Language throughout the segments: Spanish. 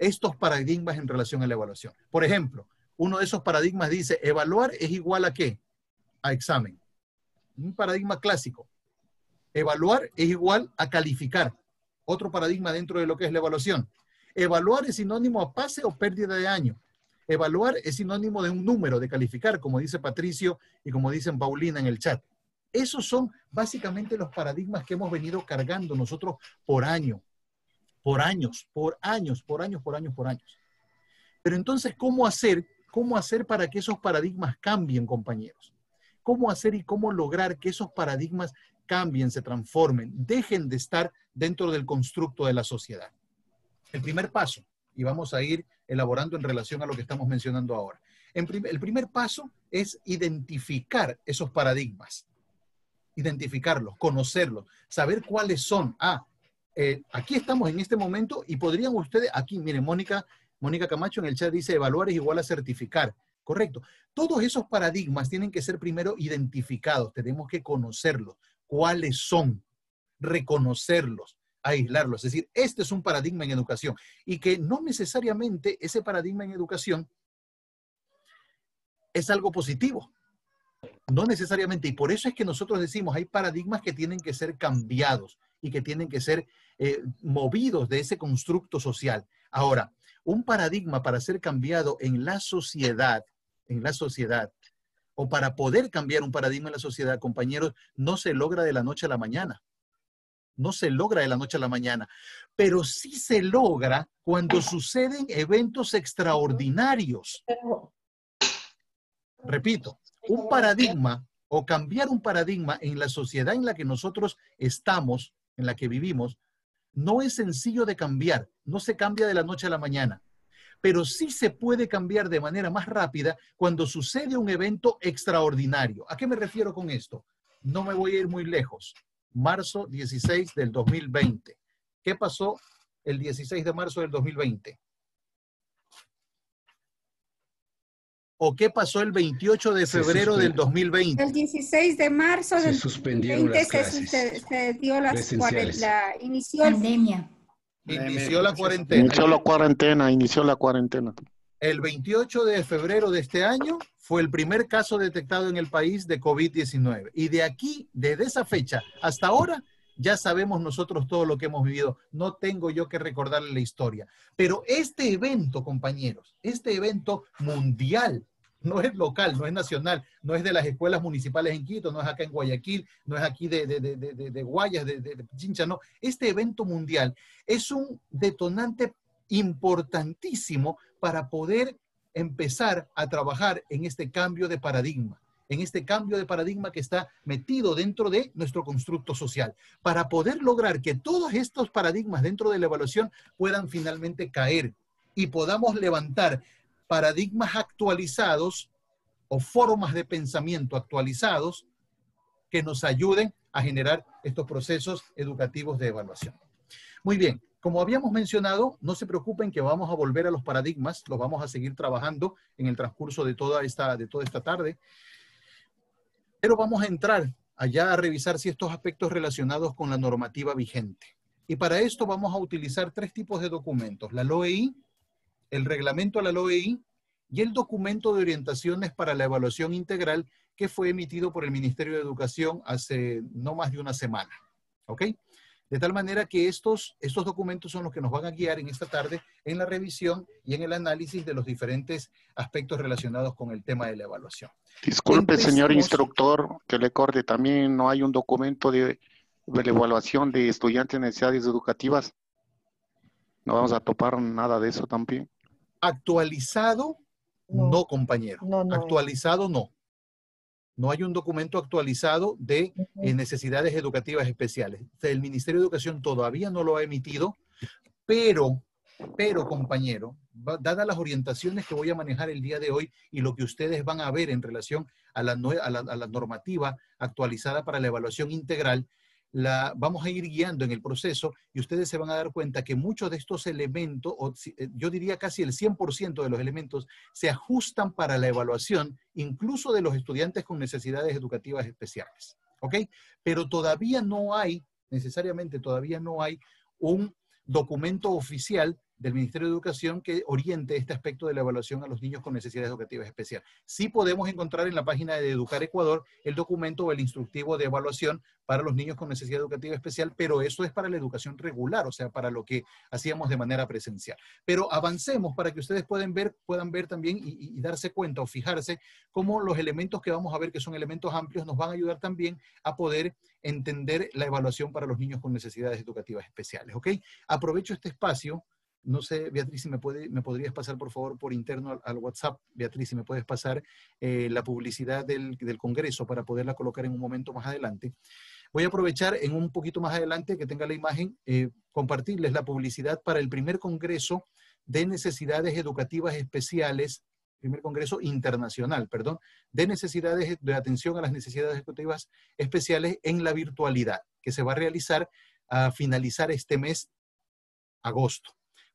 estos paradigmas en relación a la evaluación. Por ejemplo, uno de esos paradigmas dice, evaluar es igual a ¿qué? A examen. Un paradigma clásico. Evaluar es igual a calificar. Otro paradigma dentro de lo que es la evaluación. Evaluar es sinónimo a pase o pérdida de año. Evaluar es sinónimo de un número, de calificar, como dice Patricio y como dicen Paulina en el chat. Esos son básicamente los paradigmas que hemos venido cargando nosotros por años. Pero entonces, ¿cómo hacer para que esos paradigmas cambien, compañeros? ¿Cómo hacer y cómo lograr que esos paradigmas cambien, se transformen, dejen de estar dentro del constructo de la sociedad? El primer paso, y vamos a ir elaborando en relación a lo que estamos mencionando ahora. El primer paso es identificar esos paradigmas. Identificarlos, conocerlos, saber cuáles son. Aquí estamos en este momento y podrían ustedes, aquí, miren, Mónica Camacho en el chat dice, evaluar es igual a certificar. Correcto. Todos esos paradigmas tienen que ser primero identificados, tenemos que conocerlos, cuáles son, reconocerlos, aislarlos. Es decir, este es un paradigma en educación y que no necesariamente ese paradigma en educación es algo positivo. No necesariamente, y por eso es que nosotros decimos, hay paradigmas que tienen que ser cambiados y que tienen que ser movidos de ese constructo social. Ahora, un paradigma para ser cambiado en la sociedad, o para poder cambiar un paradigma en la sociedad, compañeros, no se logra de la noche a la mañana. No se logra de la noche a la mañana, pero sí se logra cuando suceden eventos extraordinarios. Repito, un paradigma o cambiar un paradigma en la sociedad en la que nosotros estamos, en la que vivimos, no es sencillo de cambiar, no se cambia de la noche a la mañana, pero sí se puede cambiar de manera más rápida cuando sucede un evento extraordinario. ¿A qué me refiero con esto? No me voy a ir muy lejos. Marzo 16 del 2020. ¿Qué pasó el 16 de marzo del 2020? ¿O qué pasó el 28 de febrero del 2020? El 16 de marzo del 2020 se dio inició pandemia. Inició la cuarentena. Inició la cuarentena. El 28 de febrero de este año fue el primer caso detectado en el país de COVID-19. Y de aquí, desde esa fecha hasta ahora, ya sabemos nosotros todo lo que hemos vivido. No tengo yo que recordarle la historia. Pero este evento, compañeros, este evento mundial, no es local, no es nacional, no es de las escuelas municipales en Quito, no es acá en Guayaquil, no es aquí de Guayas, de Pichincha, no. Este evento mundial es un detonante importantísimo para poder empezar a trabajar en este cambio de paradigma, que está metido dentro de nuestro constructo social, para poder lograr que todos estos paradigmas dentro de la evaluación puedan finalmente caer y podamos levantar paradigmas actualizados o formas de pensamiento actualizados que nos ayuden a generar estos procesos educativos de evaluación. Muy bien, como habíamos mencionado, no se preocupen que vamos a volver a los paradigmas, los vamos a seguir trabajando en el transcurso de toda esta tarde, pero vamos a entrar allá a revisar si estos aspectos relacionados con la normativa vigente. Y para esto vamos a utilizar tres tipos de documentos: la LOEI, el reglamento a la LOEI y el documento de orientaciones para la evaluación integral que fue emitido por el Ministerio de Educación hace no más de una semana. ¿Ok? De tal manera que estos documentos son los que nos van a guiar en esta tarde en la revisión y en el análisis de los diferentes aspectos relacionados con el tema de la evaluación. Disculpe, señor instructor, que le corte. También no hay un documento de la evaluación de estudiantes en necesidades educativas. No vamos a topar nada de eso también. Actualizado, no, compañero. No. Actualizado, no. No hay un documento actualizado de necesidades educativas especiales. El Ministerio de Educación todavía no lo ha emitido, pero compañero, dadas las orientaciones que voy a manejar el día de hoy y lo que ustedes van a ver en relación a la normativa actualizada para la evaluación integral, vamos a ir guiando en el proceso y ustedes se van a dar cuenta que muchos de estos elementos, yo diría casi el 100% de los elementos, se ajustan para la evaluación, incluso de los estudiantes con necesidades educativas especiales. ¿Ok? Pero todavía no hay, necesariamente todavía no hay un documento oficial del Ministerio de Educación que oriente este aspecto de la evaluación a los niños con necesidades educativas especiales. Sí podemos encontrar en la página de Educar Ecuador el documento o el instructivo de evaluación para los niños con necesidad educativa especial, pero eso es para la educación regular, o sea, para lo que hacíamos de manera presencial. Pero avancemos para que ustedes puedan ver también y darse cuenta o fijarse cómo los elementos que vamos a ver, que son elementos amplios, nos van a ayudar también a poder entender la evaluación para los niños con necesidades educativas especiales, ¿ok? Aprovecho este espacio. No sé, Beatriz, si me podrías pasar, por favor, por interno al WhatsApp. Beatriz, si me puedes pasar la publicidad del Congreso para poderla colocar en un momento más adelante. Voy a aprovechar en un poquito más adelante que tenga la imagen, compartirles la publicidad para el primer Congreso de Necesidades Educativas Especiales, primer Congreso internacional, perdón, de necesidades de atención a las necesidades educativas especiales en la virtualidad, que se va a realizar a finalizar este mes, agosto.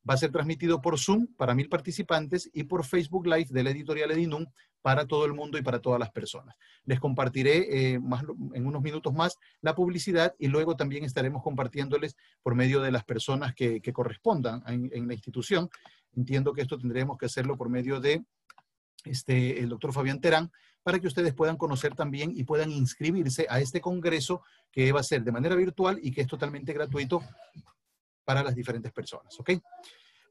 Va a ser transmitido por Zoom para 1000 participantes y por Facebook Live de la editorial Edinum para todo el mundo y para todas las personas. Les compartiré en unos minutos más la publicidad y luego también estaremos compartiéndoles por medio de las personas que correspondan en la institución. Entiendo que esto tendremos que hacerlo por medio de el doctor Fabián Terán, para que ustedes puedan conocer también y puedan inscribirse a este congreso que va a ser de manera virtual y que es totalmente gratuito para las diferentes personas, ¿ok?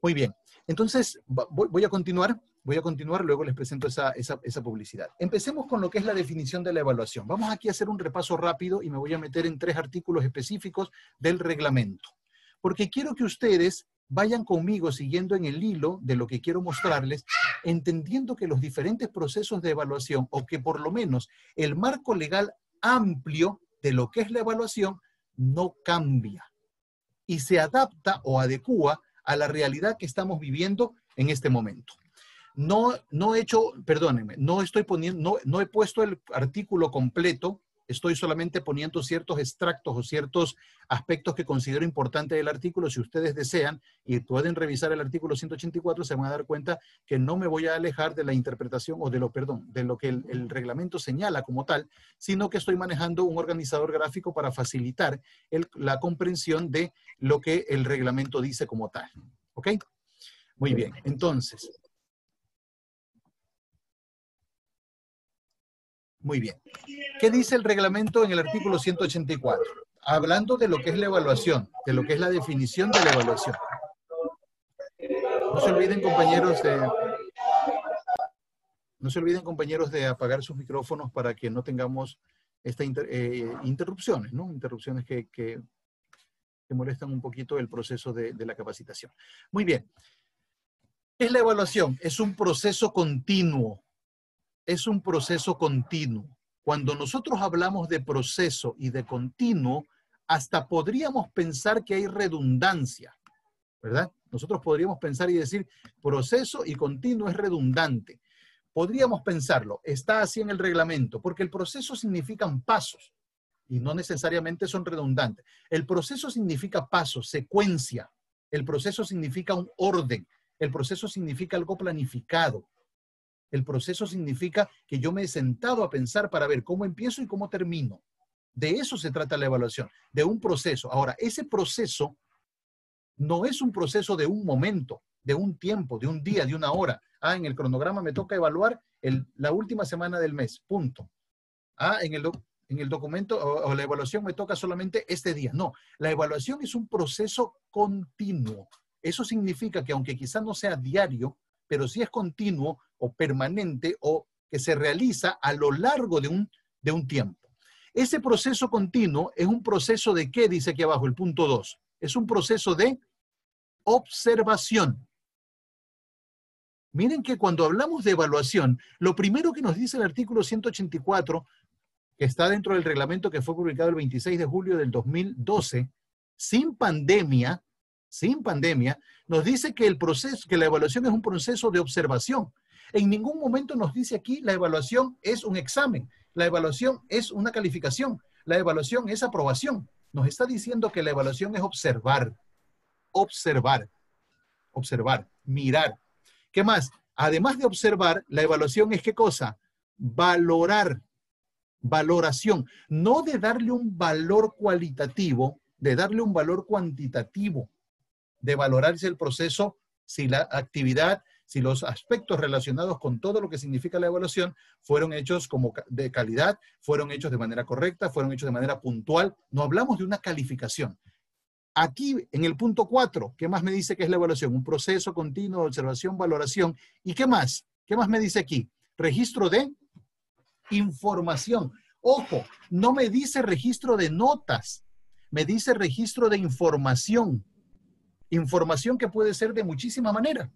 Muy bien, entonces voy a continuar, luego les presento esa publicidad. Empecemos con lo que es la definición de la evaluación. Vamos aquí a hacer un repaso rápido y me voy a meter en 3 artículos específicos del reglamento, porque quiero que ustedes vayan conmigo siguiendo en el hilo de lo que quiero mostrarles, entendiendo que los diferentes procesos de evaluación, o que por lo menos el marco legal amplio de lo que es la evaluación, no cambia y se adapta o adecúa a la realidad que estamos viviendo en este momento. No he puesto el artículo completo, estoy solamente poniendo ciertos extractos o ciertos aspectos que considero importantes del artículo. Si ustedes desean y pueden revisar el artículo 184, se van a dar cuenta que no me voy a alejar de la interpretación o de lo que el reglamento señala como tal, sino que estoy manejando un organizador gráfico para facilitar la comprensión de lo que el reglamento dice como tal. ¿Ok? Muy bien, entonces. Muy bien. ¿Qué dice el reglamento en el artículo 184? Hablando de lo que es la evaluación, de lo que es la definición de la evaluación. No se olviden, compañeros, de apagar sus micrófonos para que no tengamos interrupciones, ¿no? Interrupciones que molestan un poquito el proceso de la capacitación. Muy bien. ¿Qué es la evaluación? Es un proceso continuo. Es un proceso continuo. Cuando nosotros hablamos de proceso y de continuo, hasta podríamos pensar que hay redundancia, ¿verdad? Nosotros podríamos pensar y decir proceso y continuo es redundante. Podríamos pensarlo, está así en el reglamento, porque el proceso significan pasos y no necesariamente son redundantes. El proceso significa pasos, secuencia. El proceso significa un orden. El proceso significa algo planificado. El proceso significa que yo me he sentado a pensar para ver cómo empiezo y cómo termino. De eso se trata la evaluación, de un proceso. Ahora, ese proceso no es un proceso de un momento, de un tiempo, de un día, de una hora. En el cronograma me toca evaluar la última semana del mes, punto. En el documento o la evaluación me toca solamente este día. No, la evaluación es un proceso continuo. Eso significa que aunque quizás no sea diario, pero sí es continuo o permanente o que se realiza a lo largo de un tiempo. Ese proceso continuo es un proceso de ¿qué? Dice aquí abajo, el punto 2. Es un proceso de observación. Miren que cuando hablamos de evaluación, lo primero que nos dice el artículo 184, que está dentro del reglamento que fue publicado el 26 de julio del 2012, sin pandemia, nos dice que la evaluación es un proceso de observación. En ningún momento nos dice aquí la evaluación es un examen, la evaluación es una calificación, la evaluación es aprobación. Nos está diciendo que la evaluación es observar, mirar. ¿Qué más? Además de observar, la evaluación es ¿qué cosa? Valorar, valoración. No de darle un valor cualitativo, de darle un valor cuantitativo. de valorarse el proceso, si la actividad, si los aspectos relacionados con todo lo que significa la evaluación fueron hechos como de calidad, fueron hechos de manera correcta, fueron hechos de manera puntual. No hablamos de una calificación. Aquí, en el punto 4, ¿qué más me dice que es la evaluación? Un proceso continuo de observación, valoración. ¿Y qué más? ¿Qué más me dice aquí? Registro de información. Ojo, no me dice registro de notas, me dice registro de información. Información que puede ser de muchísima manera.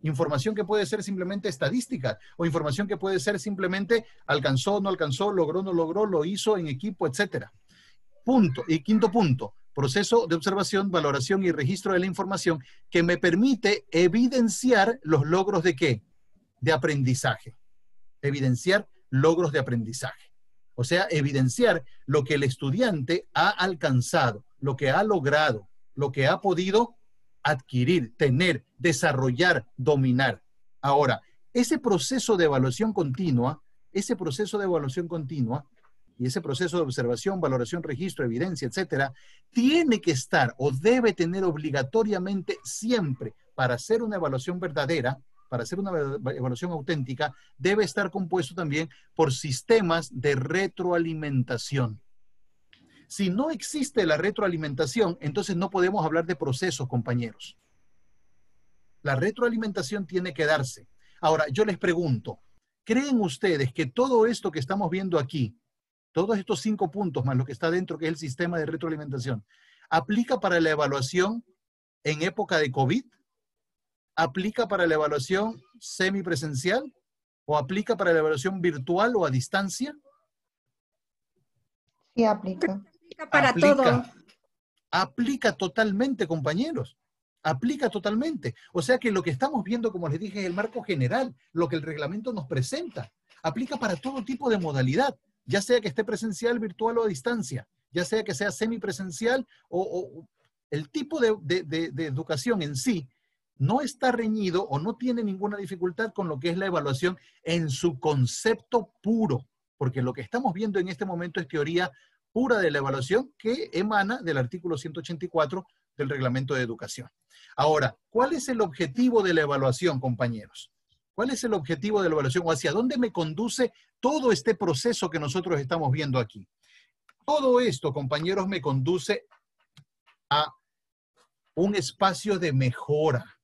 Información que puede ser simplemente estadística o información que puede ser simplemente alcanzó, no alcanzó, logró, no logró, lo hizo en equipo, etcétera. Punto. Y quinto punto, proceso de observación, valoración y registro de la información que me permite evidenciar los logros de ¿qué? De aprendizaje. Evidenciar logros de aprendizaje. O sea, evidenciar lo que el estudiante ha alcanzado, lo que ha logrado, lo que ha podido adquirir, tener, desarrollar, dominar. Ahora, ese proceso de evaluación continua y ese proceso de observación, valoración, registro, evidencia, etcétera, tiene que estar o debe tener obligatoriamente siempre para hacer una evaluación verdadera, para hacer una evaluación auténtica, debe estar compuesto también por sistemas de retroalimentación. Si no existe la retroalimentación, entonces no podemos hablar de procesos, compañeros. La retroalimentación tiene que darse. Ahora, yo les pregunto, ¿creen ustedes que todo esto que estamos viendo aquí, todos estos 5 puntos más lo que está dentro, que es el sistema de retroalimentación, aplica para la evaluación en época de COVID? ¿Aplica para la evaluación semipresencial? ¿O aplica para la evaluación virtual o a distancia? Sí, aplica. Para todo. Aplica totalmente, compañeros. Aplica totalmente. O sea que lo que estamos viendo, como les dije, es el marco general, lo que el reglamento nos presenta. Aplica para todo tipo de modalidad, ya sea que esté presencial, virtual o a distancia, ya sea que sea semipresencial o el tipo de educación en sí no está reñido o no tiene ninguna dificultad con lo que es la evaluación en su concepto puro, porque lo que estamos viendo en este momento es teoría pura de la evaluación que emana del artículo 184 del Reglamento de Educación. Ahora, ¿cuál es el objetivo de la evaluación, compañeros? ¿Cuál es el objetivo de la evaluación o hacia dónde me conduce todo este proceso que nosotros estamos viendo aquí? Todo esto, compañeros, me conduce a un espacio de mejora.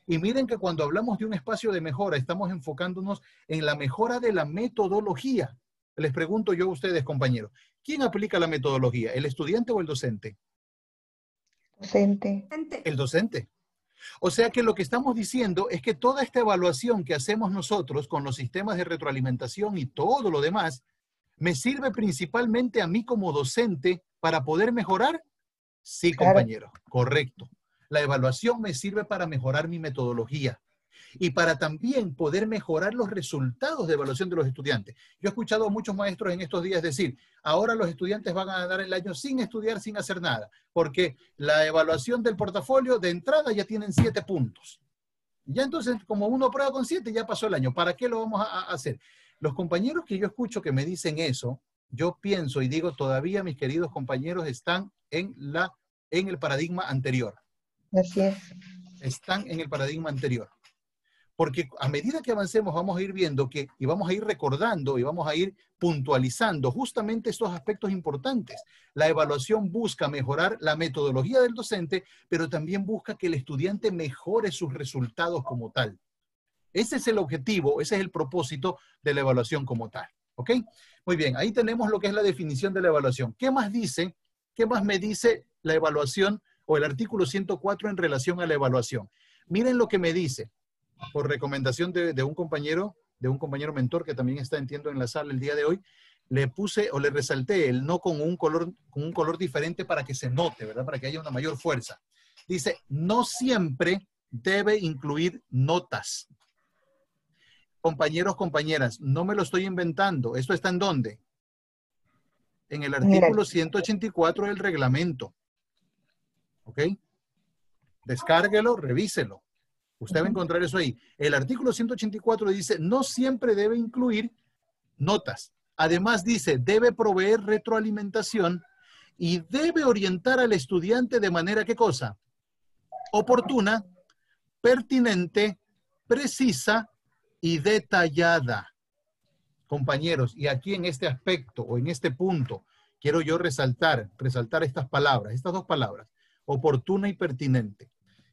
Y miren que cuando hablamos de un espacio de mejora, estamos enfocándonos en la mejora de la metodología. Les pregunto yo a ustedes, compañeros, ¿quién aplica la metodología? ¿El estudiante o el docente? Docente. El docente. O sea que lo que estamos diciendo es que toda esta evaluación que hacemos nosotros con los sistemas de retroalimentación y todo lo demás, me sirve principalmente a mí como docente para poder mejorar. Sí, compañero, correcto. La evaluación me sirve para mejorar mi metodología y para también poder mejorar los resultados de evaluación de los estudiantes. Yo he escuchado a muchos maestros en estos días decir, ahora los estudiantes van a dar el año sin estudiar, sin hacer nada, porque la evaluación del portafolio de entrada ya tienen 7 puntos. Ya entonces, como uno prueba con 7, ya pasó el año. ¿Para qué lo vamos a hacer? Los compañeros que yo escucho que me dicen eso, yo pienso y digo, todavía mis queridos compañeros están en el paradigma anterior. Así es. Están en el paradigma anterior. Porque a medida que avancemos vamos a ir viendo que, y vamos a ir recordando y vamos a ir puntualizando justamente estos aspectos importantes. La evaluación busca mejorar la metodología del docente, pero también busca que el estudiante mejore sus resultados como tal. Ese es el objetivo, ese es el propósito de la evaluación como tal. ¿Ok? Muy bien, ahí tenemos lo que es la definición de la evaluación. ¿Qué más dice? ¿Qué más me dice la evaluación o el artículo 104 en relación a la evaluación? Miren lo que me dice. Por recomendación de un compañero mentor que también está, entiendo, en la sala el día de hoy, le puse o le resalté el no con un color diferente para que se note, ¿verdad? Para que haya una mayor fuerza. Dice, no siempre debe incluir notas. Compañeros, compañeras, no me lo estoy inventando. ¿Esto está en dónde? En el artículo 184 del reglamento. ¿Ok? Descárguelo, revíselo. Usted va a encontrar eso ahí. El artículo 184 dice, no siempre debe incluir notas. Además dice, debe proveer retroalimentación y debe orientar al estudiante de manera, ¿qué cosa? oportuna, pertinente, precisa y detallada. Compañeros, y aquí en este aspecto o en este punto, quiero yo resaltar estas palabras, estas dos palabras, oportuna y pertinente.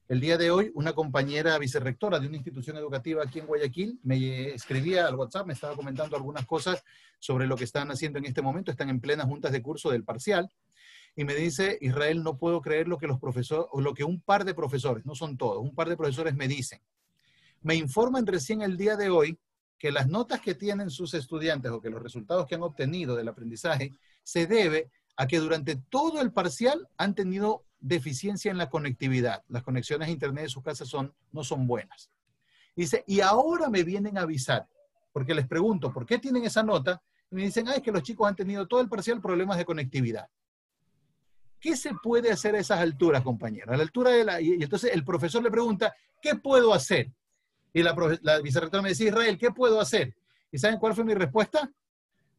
El día de hoy, una compañera vicerrectora de una institución educativa aquí en Guayaquil me escribía al WhatsApp, me estaba comentando algunas cosas sobre lo que están haciendo en este momento. Están en plenas juntas de curso del parcial. Y me dice, Israel, no puedo creer lo que los profesores, o lo que un par de profesores, no son todos, un par de profesores me dicen. Me informan recién el día de hoy que las notas que tienen sus estudiantes o que los resultados que han obtenido del aprendizaje se debe a que durante todo el parcial han tenido deficiencia en la conectividad. Las conexiones a internet de sus casas no son buenas. Dice, y ahora me vienen a avisar, porque les pregunto, ¿por qué tienen esa nota? Y me dicen, es que los chicos han tenido todo el parcial problemas de conectividad. ¿Qué se puede hacer a esas alturas, compañera? A la altura de y entonces el profesor le pregunta, ¿qué puedo hacer? Y la vicerrectora me dice, Israel, ¿qué puedo hacer? ¿Y saben cuál fue mi respuesta?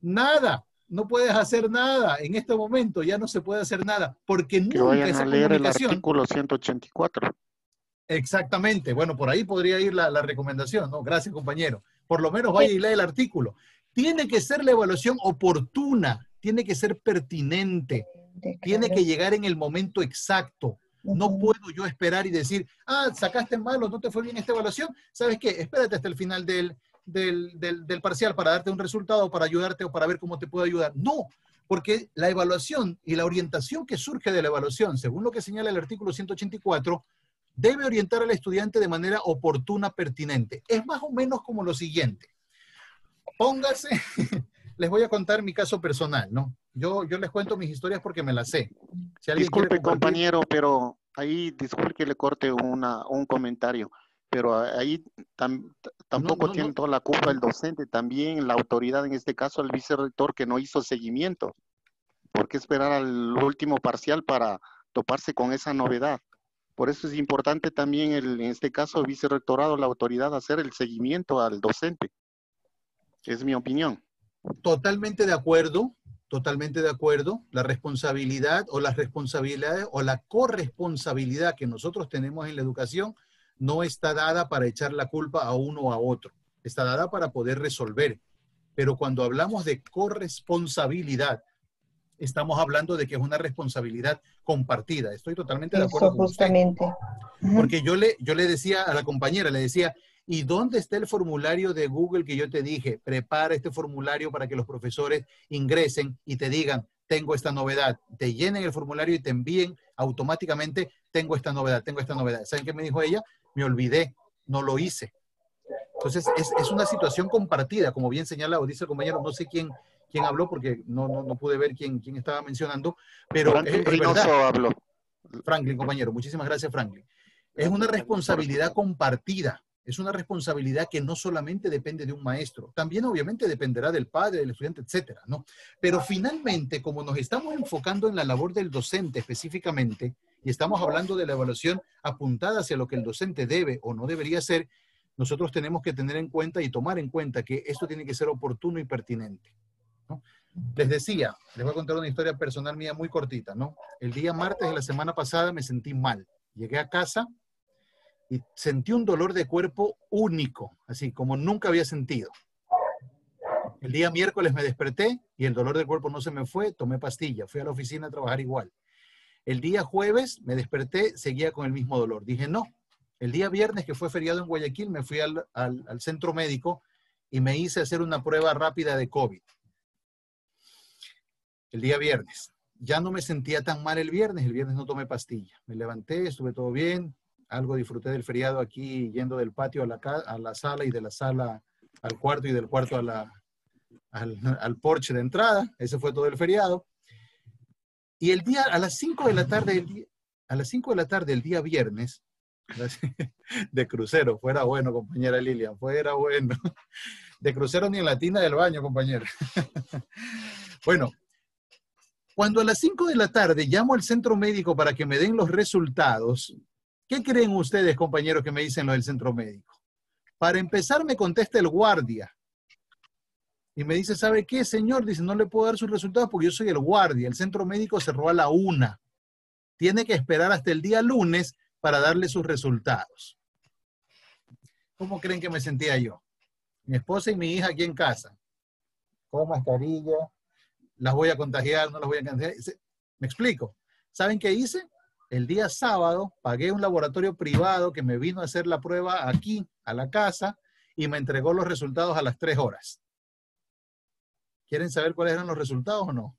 Nada. No puedes hacer nada. En este momento ya no se puede hacer nada. Porque que nunca vayan esa a leer comunicación... el artículo 184. Exactamente. Bueno, por ahí podría ir la recomendación, ¿no? Gracias, compañero. Por lo menos vaya y lea el artículo. Tiene que ser la evaluación oportuna. Tiene que ser pertinente. Tiene que llegar en el momento exacto. No puedo yo esperar y decir, sacaste mal o no te fue bien esta evaluación. ¿Sabes qué? Espérate hasta el final del parcial para darte un resultado, para ayudarte o para ver cómo te puedo ayudar. No, porque la evaluación y la orientación que surge de la evaluación, según lo que señala el artículo 184, debe orientar al estudiante de manera oportuna, pertinente. Es más o menos como lo siguiente. Póngase, les voy a contar mi caso personal, ¿no? Yo les cuento mis historias porque me las sé. Si disculpe, compañero, pero ahí, disculpe que le corte un comentario, pero ahí tampoco tiene toda la culpa el docente, también la autoridad, en este caso el vicerrector, que no hizo seguimiento. ¿Por qué esperar al último parcial para toparse con esa novedad? Por eso es importante también, en este caso, el vicerrectorado, la autoridad, hacer el seguimiento al docente. Es mi opinión. Totalmente de acuerdo. Totalmente de acuerdo. La responsabilidad o las responsabilidades o la corresponsabilidad que nosotros tenemos en la educación no está dada para echar la culpa a uno o a otro. Está dada para poder resolver. Pero cuando hablamos de corresponsabilidad, estamos hablando de que es una responsabilidad compartida. Estoy totalmente de acuerdo con usted. Porque yo le decía a la compañera, le decía, ¿y dónde está el formulario de Google que yo te dije? Prepara este formulario para que los profesores ingresen y te digan, tengo esta novedad. Te llenen el formulario y te envíen automáticamente, tengo esta novedad, tengo esta novedad. ¿Saben qué me dijo ella? Me olvidé, no lo hice. Entonces, es una situación compartida, como bien señala o dice el compañero, no sé quién habló porque no pude ver quién estaba mencionando, pero Franklin Reynoso habló. Franklin, compañero, muchísimas gracias, Franklin. Es una responsabilidad compartida, es una responsabilidad que no solamente depende de un maestro, también obviamente dependerá del padre, del estudiante, etcétera, ¿no? Pero finalmente, como nos estamos enfocando en la labor del docente específicamente, y estamos hablando de la evaluación apuntada hacia lo que el docente debe o no debería hacer, nosotros tenemos que tener en cuenta y tomar en cuenta que esto tiene que ser oportuno y pertinente, ¿no? Les decía, les voy a contar una historia personal mía muy cortita, ¿no? El día martes de la semana pasada me sentí mal. Llegué a casa y sentí un dolor de cuerpo único, así como nunca había sentido. El día miércoles me desperté y el dolor del cuerpo no se me fue, tomé pastilla, fui a la oficina a trabajar igual. El día jueves me desperté, seguía con el mismo dolor. Dije, no. El día viernes, que fue feriado en Guayaquil, me fui al centro médico y me hice hacer una prueba rápida de COVID. El día viernes. Ya no me sentía tan mal el viernes no tomé pastilla. Me levanté, estuve todo bien, algo disfruté del feriado aquí, yendo del patio a la sala y de la sala al cuarto y del cuarto al porche de entrada. Ese fue todo el feriado. Y el día, a las 5 de la tarde, el día viernes, de crucero, fuera bueno, compañera Lilian, fuera bueno. De crucero ni en la tina del baño, compañera. Bueno, cuando a las 5 de la tarde llamo al centro médico para que me den los resultados, ¿qué creen ustedes, compañeros, que me dicen los del centro médico? Para empezar, me contesta el guardia. Y me dice, ¿sabe qué, señor? Dice, no le puedo dar sus resultados porque yo soy el guardia. El centro médico cerró a la 1. Tiene que esperar hasta el día lunes para darle sus resultados. ¿Cómo creen que me sentía yo? Mi esposa y mi hija aquí en casa, con mascarilla, las voy a contagiar, no las voy a contagiar. ¿Me explico? ¿Saben qué hice? El día sábado pagué un laboratorio privado que me vino a hacer la prueba aquí, a la casa, y me entregó los resultados a las 3 horas. ¿Quieren saber cuáles eran los resultados o no?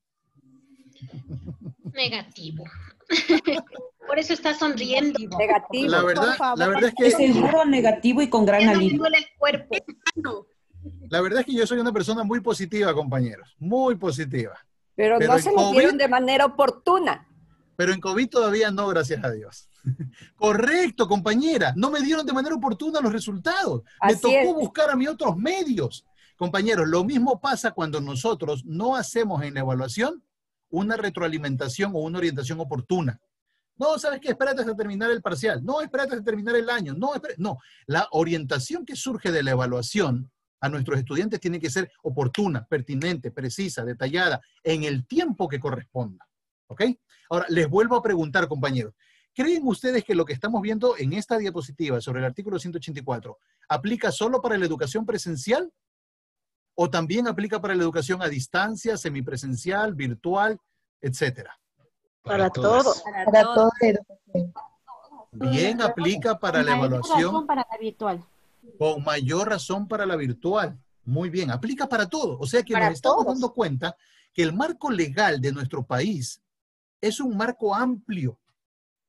Negativo. Por eso está sonriendo. Negativo. La verdad es que... Seguro, negativo y con gran alivio. En el cuerpo. La verdad es que yo soy una persona muy positiva, compañeros. Muy positiva. Pero no se lo dieron de manera oportuna. Pero en COVID todavía no, gracias a Dios. Correcto, compañera. No me dieron de manera oportuna los resultados. Me tocó buscar a mí otros medios. Compañeros, lo mismo pasa cuando nosotros no hacemos en la evaluación una retroalimentación o una orientación oportuna. No, ¿sabes qué? Espérate hasta terminar el parcial. No, espérate hasta terminar el año. No, la orientación que surge de la evaluación a nuestros estudiantes tiene que ser oportuna, pertinente, precisa, detallada, en el tiempo que corresponda. ¿Ok? Ahora, les vuelvo a preguntar, compañeros. ¿Creen ustedes que lo que estamos viendo en esta diapositiva sobre el artículo 184 aplica solo para la educación presencial? ¿O también aplica para la educación a distancia, semipresencial, virtual, etcétera? Para todo. Para toda la educación. Bien, aplica para la evaluación. Para la virtual. Con mayor razón para la virtual. Muy bien, aplica para todo. O sea que para nos estamos todos. dando cuenta que el marco legal de nuestro país es un marco amplio,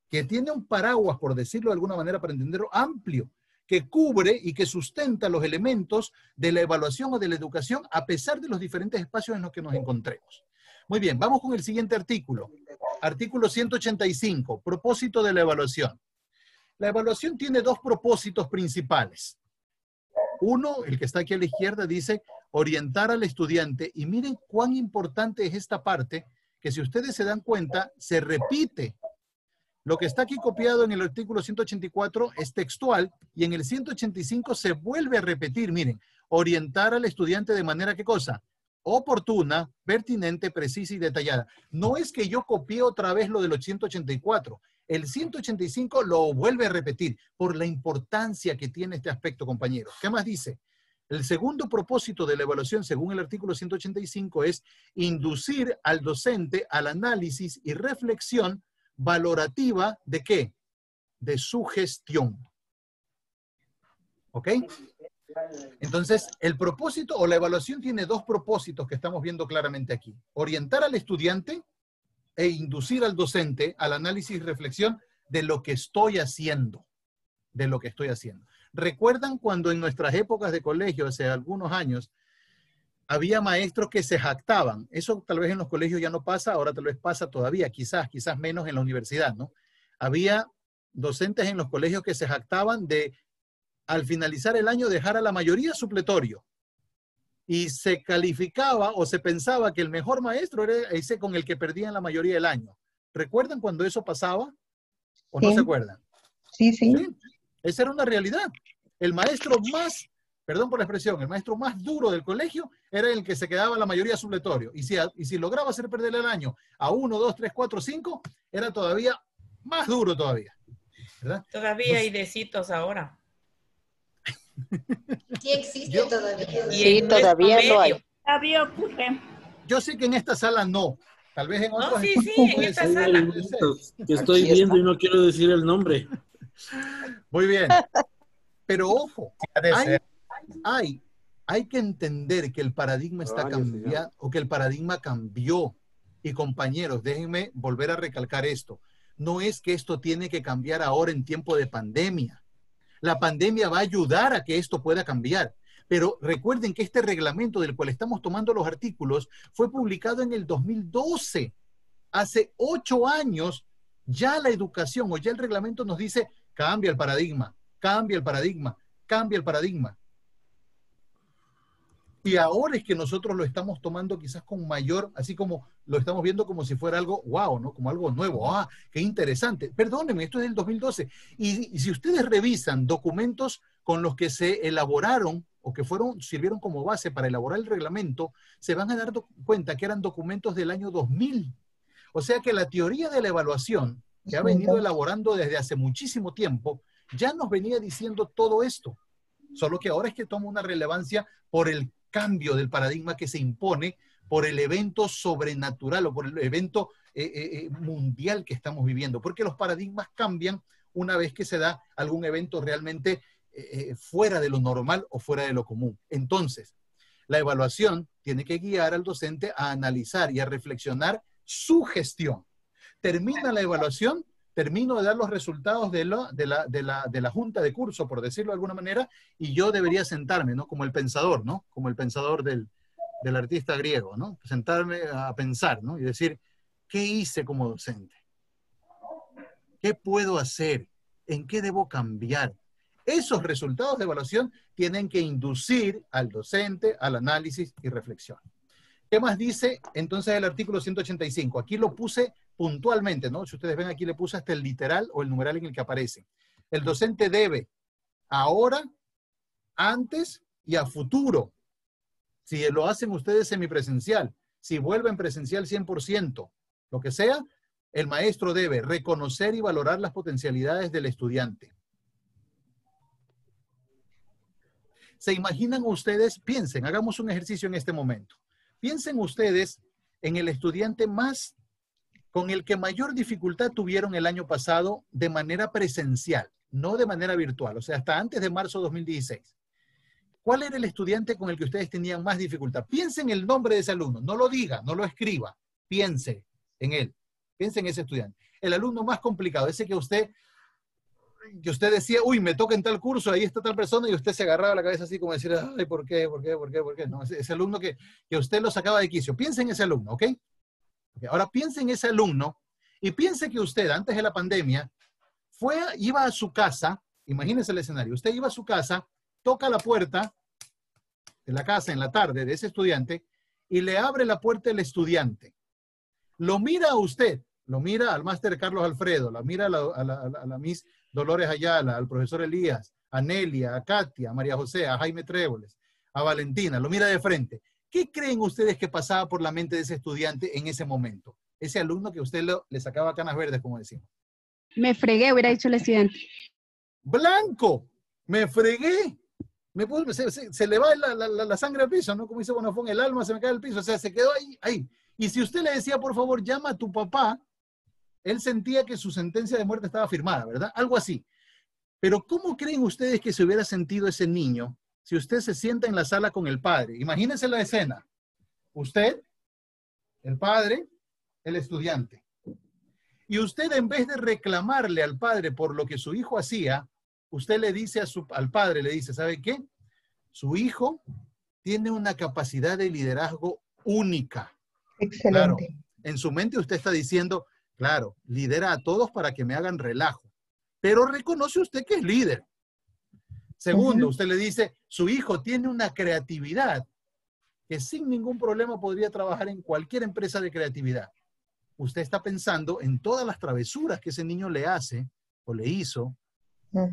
que tiene un paraguas, por decirlo de alguna manera, para entenderlo, amplio, que cubre y que sustenta los elementos de la evaluación o de la educación a pesar de los diferentes espacios en los que nos encontremos. Muy bien, vamos con el siguiente artículo. Artículo 185, propósito de la evaluación. La evaluación tiene 2 propósitos principales. Uno, el que está aquí a la izquierda, dice orientar al estudiante. Y miren cuán importante es esta parte, que si ustedes se dan cuenta, se repite. Lo que está aquí copiado en el artículo 184 es textual y en el 185 se vuelve a repetir. Miren, orientar al estudiante de manera, ¿qué cosa? Oportuna, pertinente, precisa y detallada. No es que yo copié otra vez lo del 184. El 185 lo vuelve a repetir por la importancia que tiene este aspecto, compañeros. ¿Qué más dice? El segundo propósito de la evaluación, según el artículo 185, es inducir al docente al análisis y reflexión valorativa ¿de qué? De su gestión. ¿Ok? Entonces, el propósito o la evaluación tiene 2 propósitos que estamos viendo claramente aquí. Orientar al estudiante e inducir al docente al análisis y reflexión de lo que estoy haciendo. De lo que estoy haciendo. ¿Recuerdan cuando en nuestras épocas de colegio, hace algunos años, había maestros que se jactaban? Eso tal vez en los colegios ya no pasa, ahora tal vez pasa todavía, quizás menos en la universidad, ¿no? Había docentes en los colegios que se jactaban de, al finalizar el año, dejar a la mayoría supletorio. Y se calificaba o se pensaba que el mejor maestro era ese con el que perdían la mayoría del año. ¿Recuerdan cuando eso pasaba? ¿O no se acuerdan? Sí. ¿Sí? Esa era una realidad. El maestro más, perdón por la expresión, el maestro más duro del colegio era el que se quedaba la mayoría supletorio. Y si lograba hacer perder el año a 1, 2, 3, 4, 5, era todavía más duro todavía. ¿Verdad? Todavía hay decitos ahora. Sí existe todavía. Sí, todavía lo hay. Todavía ocurre. Yo sé que en esta sala no. Tal vez en otros. No, sí, en esta sala. Que estoy viendo y no quiero decir el nombre. Muy bien. Pero ojo, hay que entender que el paradigma está cambiando, o que el paradigma cambió. Y compañeros, déjenme volver a recalcar esto. No es que esto tiene que cambiar ahora en tiempo de pandemia. La pandemia va a ayudar a que esto pueda cambiar. Pero recuerden que este reglamento del cual estamos tomando los artículos fue publicado en el 2012. Hace 8 años ya la educación o ya el reglamento nos dice cambia el paradigma, cambia el paradigma, cambia el paradigma. Y ahora es que nosotros lo estamos tomando quizás con mayor, así como lo estamos viendo como si fuera algo wow, ¿no? Como algo nuevo. ¡Ah, qué interesante! Perdónenme, esto es del 2012. Y si ustedes revisan documentos con los que se elaboraron o que sirvieron como base para elaborar el reglamento, se van a dar cuenta que eran documentos del año 2000. O sea que la teoría de la evaluación que ha venido elaborando desde hace muchísimo tiempo, ya nos venía diciendo todo esto. Solo que ahora es que toma una relevancia por el cambio del paradigma que se impone, por el evento sobrenatural o por el evento mundial que estamos viviendo. Porque los paradigmas cambian una vez que se da algún evento realmente fuera de lo normal o fuera de lo común. Entonces, la evaluación tiene que guiar al docente a analizar y a reflexionar su gestión. Termina la evaluación, termino de dar los resultados de la junta de curso, por decirlo de alguna manera, y yo debería sentarme, ¿no? Como el pensador, ¿no? Como el pensador del artista griego, ¿no? Sentarme a pensar, ¿no? Y decir, ¿qué hice como docente? ¿Qué puedo hacer? ¿En qué debo cambiar? Esos resultados de evaluación tienen que inducir al docente al análisis y reflexión. ¿Qué más dice entonces el artículo 185? Aquí lo puse puntualmente, ¿no? Si ustedes ven aquí le puse hasta el literal o el numeral en el que aparece. El docente debe ahora, antes y a futuro. Si lo hacen ustedes semipresencial, si vuelven presencial 100%, lo que sea, el maestro debe reconocer y valorar las potencialidades del estudiante. ¿Se imaginan ustedes? Piensen, hagamos un ejercicio en este momento. Piensen ustedes en el estudiante con el que mayor dificultad tuvieron el año pasado de manera presencial, no de manera virtual, o sea, hasta antes de marzo de 2016. ¿Cuál era el estudiante con el que ustedes tenían más dificultad? Piensen el nombre de ese alumno, no lo diga, no lo escriba, piense en él, piense en ese estudiante. El alumno más complicado, ese que usted decía, uy, me toca en tal curso, ahí está tal persona, y usted se agarraba la cabeza así como decir, ay, ¿por qué? No, ese alumno que usted lo sacaba de quicio. Piense en ese alumno, ¿ok? Ahora piense en ese alumno y piense que usted, antes de la pandemia, iba a su casa, imagínese el escenario, usted iba a su casa, toca la puerta de la casa en la tarde de ese estudiante y le abre la puerta el estudiante. Lo mira a usted, lo mira al máster Carlos Alfredo, la mira a la Miss Dolores Ayala, al profesor Elías, a Nelia, a Katia, a María José, a Jaime Tréboles, a Valentina, lo mira de frente. ¿Qué creen ustedes que pasaba por la mente de ese estudiante en ese momento? Ese alumno que usted le sacaba canas verdes, como decimos. Me fregué, hubiera dicho el estudiante. ¡Blanco! ¡Me fregué! Se le va la sangre al piso, ¿no? Como dice Bonafón, el alma se me cae al piso. O sea, se quedó ahí. Y si usted le decía, por favor, llama a tu papá, él sentía que su sentencia de muerte estaba firmada, ¿verdad? Algo así. Pero ¿cómo creen ustedes que se hubiera sentido ese niño si usted se sienta en la sala con el padre? Imagínense la escena. Usted, el padre, el estudiante. Y usted, en vez de reclamarle al padre por lo que su hijo hacía, usted le dice al padre, le dice, ¿sabe qué? Su hijo tiene una capacidad de liderazgo única. Excelente. Claro, en su mente usted está diciendo, claro, lidera a todos para que me hagan relajo. Pero reconoce usted que es líder. Segundo, usted le dice, su hijo tiene una creatividad que sin ningún problema podría trabajar en cualquier empresa de creatividad. Usted está pensando en todas las travesuras que ese niño le hace o le hizo,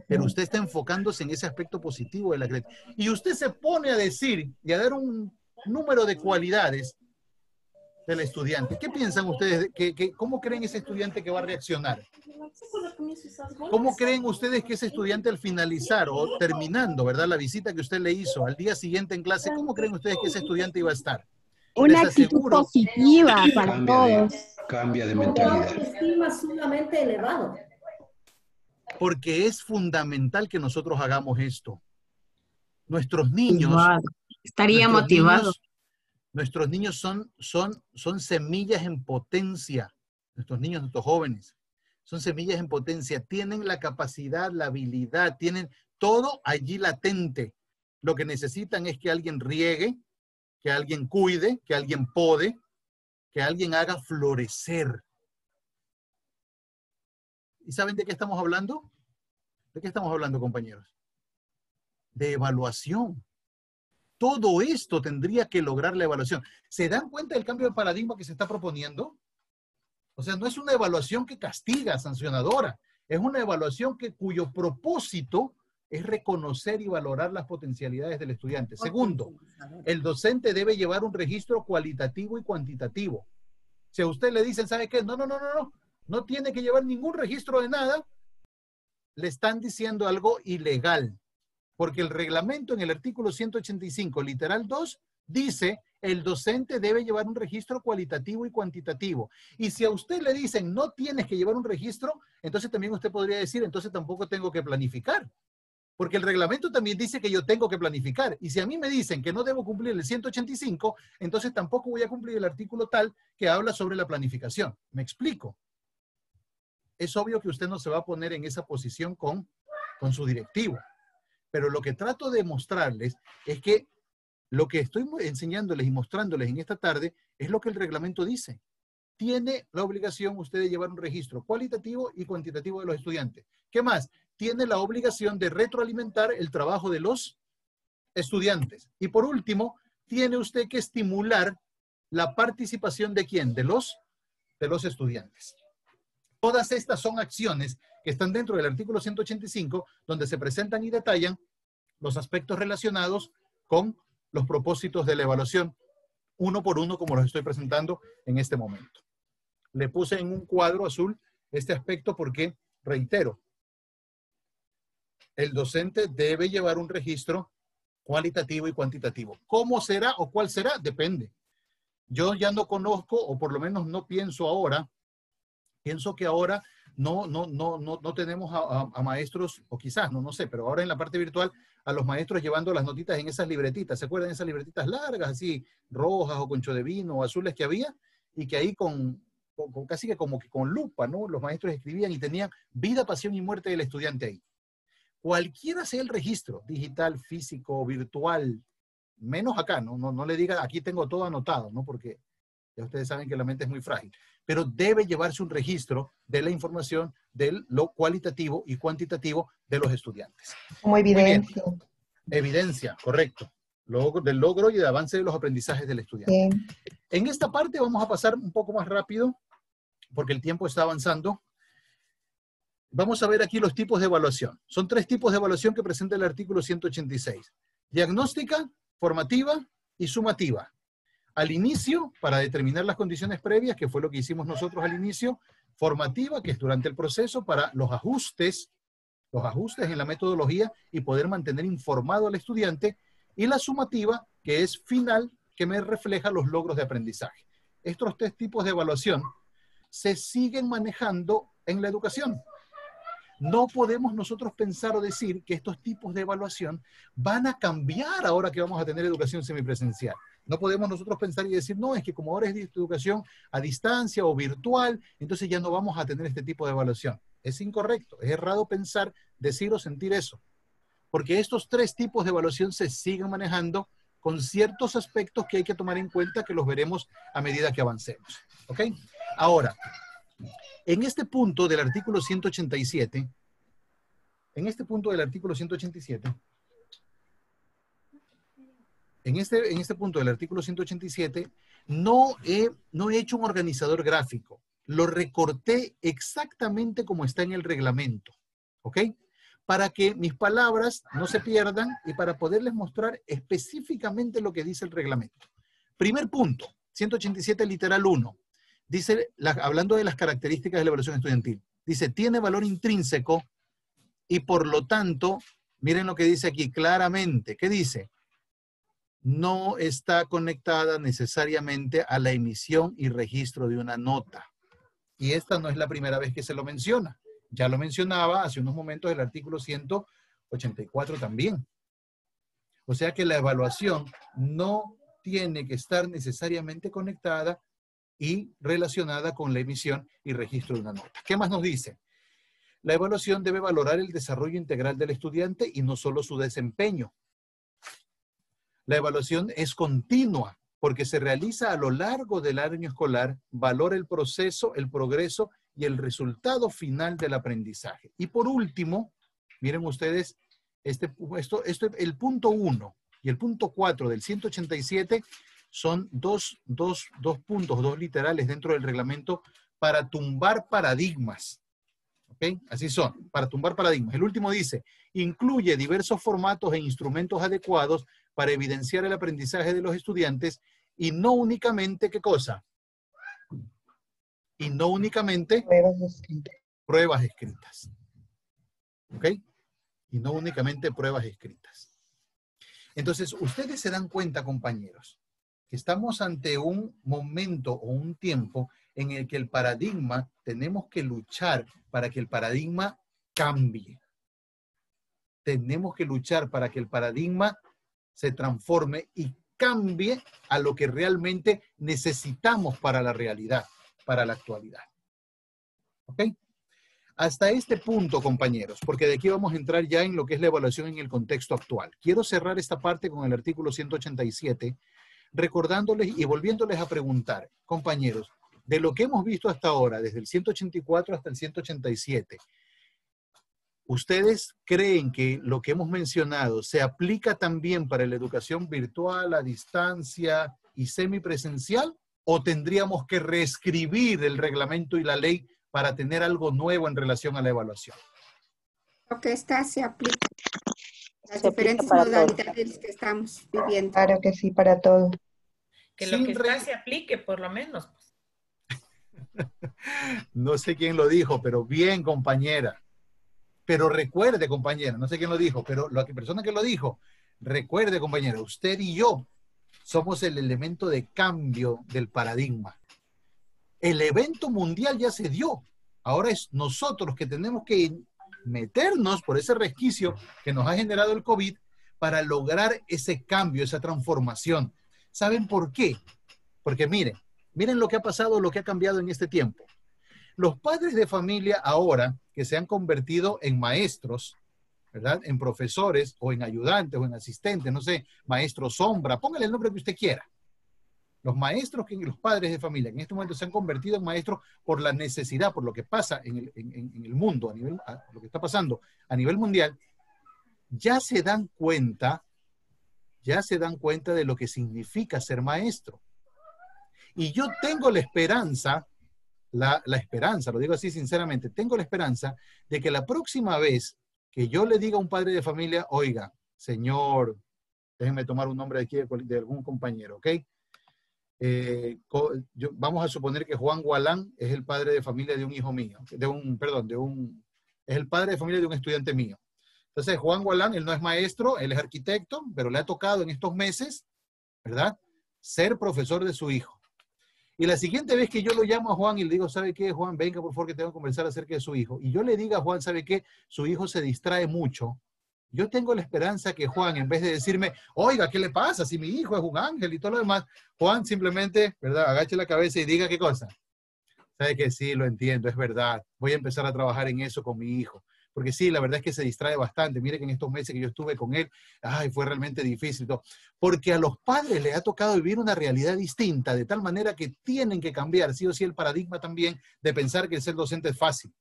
pero usted está enfocándose en ese aspecto positivo de la creatividad. Y usted se pone a decir y a dar un número de cualidades del estudiante. ¿Qué piensan ustedes? ¿Cómo creen ese estudiante que va a reaccionar? ¿Cómo creen ustedes que ese estudiante al finalizar o terminando, ¿verdad? La visita que usted le hizo al día siguiente en clase, ¿cómo creen ustedes que ese estudiante iba a estar? Una actitud positiva para todos. Cambia de mentalidad. Autoestima sumamente elevado. Porque es fundamental que nosotros hagamos esto. Nuestros niños... Estaría motivado. Nuestros niños son semillas en potencia. Nuestros niños, nuestros jóvenes, son semillas en potencia. Tienen la capacidad, la habilidad, tienen todo allí latente. Lo que necesitan es que alguien riegue, que alguien cuide, que alguien pode, que alguien haga florecer. ¿Y saben de qué estamos hablando? ¿De qué estamos hablando, compañeros? De evaluación. Todo esto tendría que lograr la evaluación. ¿Se dan cuenta del cambio de paradigma que se está proponiendo? O sea, no es una evaluación que castiga, sancionadora. Es una evaluación cuyo propósito es reconocer y valorar las potencialidades del estudiante. Segundo, el docente debe llevar un registro cualitativo y cuantitativo. Si a usted le dicen, ¿sabe qué? No. no tiene que llevar ningún registro de nada, le están diciendo algo ilegal. Porque el reglamento en el artículo 185, literal 2, dice el docente debe llevar un registro cualitativo y cuantitativo. Y si a usted le dicen no tienes que llevar un registro, entonces también usted podría decir, entonces tampoco tengo que planificar. Porque el reglamento también dice que yo tengo que planificar. Y si a mí me dicen que no debo cumplir el 185, entonces tampoco voy a cumplir el artículo tal que habla sobre la planificación. ¿Me explico? Es obvio que usted no se va a poner en esa posición con su directivo. Pero lo que trato de mostrarles es que lo que estoy enseñándoles y mostrándoles en esta tarde es lo que el reglamento dice. Tiene la obligación usted de llevar un registro cualitativo y cuantitativo de los estudiantes. ¿Qué más? Tiene la obligación de retroalimentar el trabajo de los estudiantes. Y por último, tiene usted que estimular la participación ¿de quién? De los estudiantes. Todas estas son acciones que están dentro del artículo 185, donde se presentan y detallan los aspectos relacionados con los propósitos de la evaluación, uno por uno, como los estoy presentando en este momento. Le puse en un cuadro azul este aspecto porque, reitero, el docente debe llevar un registro cualitativo y cuantitativo. ¿Cómo será o cuál será? Depende. Yo ya no conozco, o por lo menos no pienso ahora, pienso que ahora no tenemos a maestros, o quizás, no sé, pero ahora en la parte virtual, a los maestros llevando las notitas en esas libretitas. ¿Se acuerdan de esas libretitas largas, así, rojas o concho de vino o azules que había? Y que ahí casi que como que con lupa, ¿no? Los maestros escribían y tenían vida, pasión y muerte del estudiante ahí. Cualquiera sea el registro, digital, físico, virtual, menos acá, no le diga, aquí tengo todo anotado, ¿no? Porque ya ustedes saben que la mente es muy frágil. Pero debe llevarse un registro de la información de lo cualitativo y cuantitativo de los estudiantes. Como evidencia. Evidencia, correcto. Del logro y del avance de los aprendizajes del estudiante. Bien. En esta parte vamos a pasar un poco más rápido, porque el tiempo está avanzando. Vamos a ver aquí los tipos de evaluación. Son 3 tipos de evaluación que presenta el artículo 186. Diagnóstica, formativa y sumativa. Al inicio, para determinar las condiciones previas, que fue lo que hicimos nosotros al inicio. Formativa, que es durante el proceso, para los ajustes en la metodología y poder mantener informado al estudiante. Y la sumativa, que es final, que me refleja los logros de aprendizaje. Estos 3 tipos de evaluación se siguen manejando en la educación. No podemos nosotros pensar o decir que estos tipos de evaluación van a cambiar ahora que vamos a tener educación semipresencial. No podemos nosotros pensar y decir, no, es que como ahora es educación a distancia o virtual, entonces ya no vamos a tener este tipo de evaluación. Es incorrecto, es errado pensar, decir o sentir eso. Porque estos 3 tipos de evaluación se siguen manejando con ciertos aspectos que hay que tomar en cuenta, que los veremos a medida que avancemos. ¿Ok? Ahora, en este punto del artículo 187, en este punto del artículo 187, no he hecho un organizador gráfico. Lo recorté exactamente como está en el reglamento. ¿Ok? Para que mis palabras no se pierdan y para poderles mostrar específicamente lo que dice el reglamento. Primer punto, 187 literal 1. Dice, hablando de las características de la evaluación estudiantil, dice, tiene valor intrínseco y por lo tanto, miren lo que dice aquí claramente. ¿Qué dice? No está conectada necesariamente a la emisión y registro de una nota. Y esta no es la primera vez que se lo menciona. Ya lo mencionaba hace unos momentos el artículo 184 también. O sea que la evaluación no tiene que estar necesariamente conectada y relacionada con la emisión y registro de una nota. ¿Qué más nos dice? La evaluación debe valorar el desarrollo integral del estudiante y no solo su desempeño. La evaluación es continua porque se realiza a lo largo del año escolar, valora el proceso, el progreso y el resultado final del aprendizaje. Y por último, miren ustedes, el punto 1 y el punto 4 del 187 son dos puntos, 2 literales dentro del reglamento para tumbar paradigmas. ¿Ok? Así son, para tumbar paradigmas. El último dice, incluye diversos formatos e instrumentos adecuados para evidenciar el aprendizaje de los estudiantes y no únicamente, ¿qué cosa? Y no únicamente pruebas escritas. ¿Ok? Y no únicamente pruebas escritas. Entonces, ustedes se dan cuenta, compañeros, que estamos ante un momento o un tiempo en el que el paradigma, tenemos que luchar para que el paradigma cambie. Tenemos que luchar para que el paradigma se transforme y cambie a lo que realmente necesitamos para la realidad, para la actualidad. ¿Ok? Hasta este punto, compañeros, porque de aquí vamos a entrar ya en lo que es la evaluación en el contexto actual. Quiero cerrar esta parte con el artículo 187, recordándoles y volviéndoles a preguntar, compañeros, de lo que hemos visto hasta ahora, desde el 184 hasta el 187, ¿ustedes creen que lo que hemos mencionado se aplica también para la educación virtual, a distancia y semipresencial? ¿O tendríamos que reescribir el reglamento y la ley para tener algo nuevo en relación a la evaluación? Lo que está se aplica. Las diferentes modalidades que estamos viviendo. Claro que sí, para todo. Que lo que está se aplique, por lo menos. No sé quién lo dijo, pero bien, compañera. Pero recuerde, compañera, no sé quién lo dijo, pero la persona que lo dijo, recuerde, compañera, usted y yo somos el elemento de cambio del paradigma. El evento mundial ya se dio. Ahora es nosotros que tenemos que meternos por ese resquicio que nos ha generado el COVID para lograr ese cambio, esa transformación. ¿Saben por qué? Porque miren lo que ha pasado, lo que ha cambiado en este tiempo. Los padres de familia ahora que se han convertido en maestros, ¿verdad? En profesores o en ayudantes o en asistentes, no sé, maestro sombra, póngale el nombre que usted quiera. Los maestros, los padres de familia, que en este momento se han convertido en maestros por la necesidad, por lo que pasa en el mundo, lo que está pasando a nivel mundial, ya se dan cuenta de lo que significa ser maestro. Y yo tengo la esperanza, la esperanza, lo digo así sinceramente, tengo la esperanza de que la próxima vez que yo le diga a un padre de familia, oiga, señor, déjenme tomar un nombre de aquí de algún compañero, ¿ok? Vamos a suponer que Juan Gualán es el padre de familia de un hijo mío, es el padre de familia de un estudiante mío. Entonces, Juan Gualán, él no es maestro, él es arquitecto, pero le ha tocado en estos meses, ¿verdad?, ser profesor de su hijo. Y la siguiente vez que yo lo llamo a Juan y le digo, ¿sabe qué, Juan? Venga, por favor, que tengo que conversar acerca de su hijo. Y yo le diga a Juan, ¿sabe qué? Su hijo se distrae mucho. Yo tengo la esperanza que Juan, en vez de decirme, oiga, ¿qué le pasa? Si mi hijo es un ángel y todo lo demás, Juan simplemente, ¿verdad?, agache la cabeza y diga qué cosa. ¿Sabe qué? Sí, lo entiendo, es verdad. Voy a empezar a trabajar en eso con mi hijo. Porque sí, la verdad es que se distrae bastante. Mire que en estos meses que yo estuve con él, fue realmente difícil. Todo. Porque a los padres les ha tocado vivir una realidad distinta, de tal manera que tienen que cambiar, sí o sí, el paradigma también de pensar que el ser docente es fácil.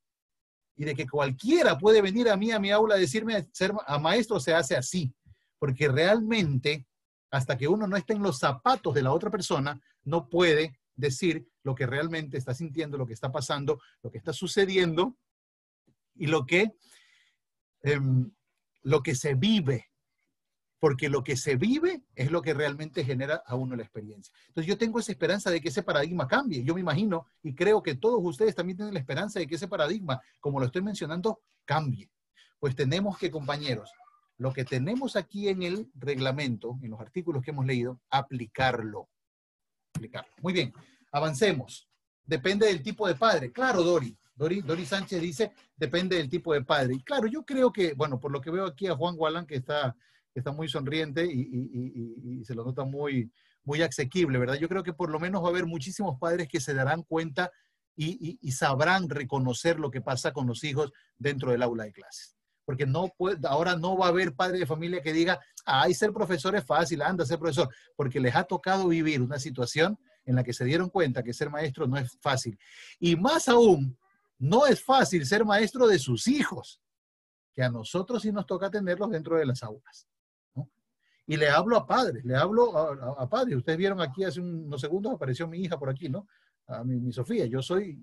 Y de que cualquiera puede venir a mi aula a decirme, ser maestro se hace así. Porque realmente, hasta que uno no esté en los zapatos de la otra persona, no puede decir lo que realmente está sintiendo, lo que está pasando, lo que está sucediendo, y lo que se vive, porque lo que se vive es lo que realmente genera a uno la experiencia. Entonces yo tengo esa esperanza de que ese paradigma cambie. Yo me imagino y creo que todos ustedes también tienen la esperanza de que ese paradigma, como lo estoy mencionando, cambie. Pues tenemos que, compañeros, lo que tenemos aquí en el reglamento, en los artículos que hemos leído, aplicarlo. Muy bien, avancemos. Depende del tipo de padre. Claro, Dori Sánchez dice, depende del tipo de padre. Y claro, yo creo que, bueno, por lo que veo aquí a Juan Gualán, que está muy sonriente y se lo nota muy, muy asequible, ¿verdad? Yo creo que por lo menos va a haber muchísimos padres que se darán cuenta y sabrán reconocer lo que pasa con los hijos dentro del aula de clases. Porque ahora no va a haber padre de familia que diga, ser profesor es fácil, anda a ser profesor, porque les ha tocado vivir una situación en la que se dieron cuenta que ser maestro no es fácil. Y más aún, no es fácil ser maestro de sus hijos, que a nosotros sí nos toca tenerlos dentro de las aulas, ¿no? Y le hablo a padres, a padres. Ustedes vieron aquí hace unos segundos, apareció mi hija por aquí, ¿no? A mi Sofía. Yo soy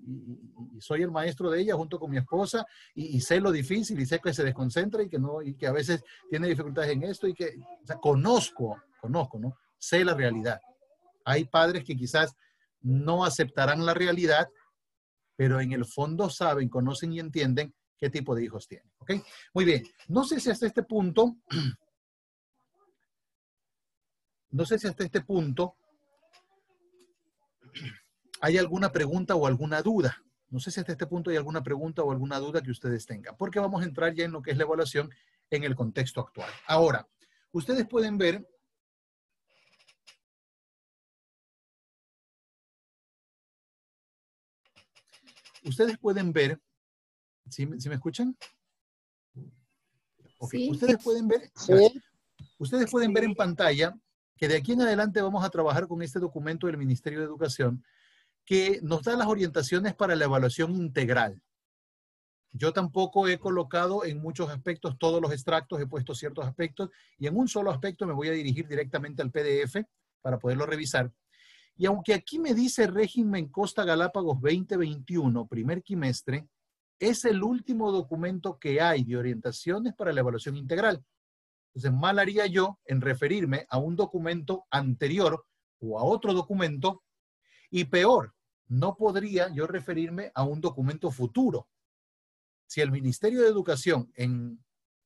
el maestro de ella junto con mi esposa y sé lo difícil y sé que se desconcentra y que a veces tiene dificultades en esto o sea, conozco, ¿no? Sé la realidad. Hay padres que quizás no aceptarán la realidad pero en el fondo saben, conocen y entienden qué tipo de hijos tienen. ¿Ok? Muy bien. No sé si hasta este punto, hay alguna pregunta o alguna duda. No sé si hasta este punto hay alguna pregunta o alguna duda que ustedes tengan, porque vamos a entrar ya en lo que es la evaluación en el contexto actual. Ahora, ustedes pueden ver ¿sí me escuchan? Okay. Sí. Ustedes pueden ver, ustedes pueden ver en pantalla que de aquí en adelante vamos a trabajar con este documento del Ministerio de Educación que nos da las orientaciones para la evaluación integral. Yo tampoco he colocado en muchos aspectos todos los extractos, he puesto ciertos aspectos y en un solo aspecto me voy a dirigir directamente al PDF para poderlo revisar. Y aunque aquí me dice régimen Costa Galápagos 2021, primer quimestre, es el último documento que hay de orientaciones para la evaluación integral. Entonces, mal haría yo en referirme a un documento anterior o a otro documento, y peor, no podría yo referirme a un documento futuro. Si el Ministerio de Educación,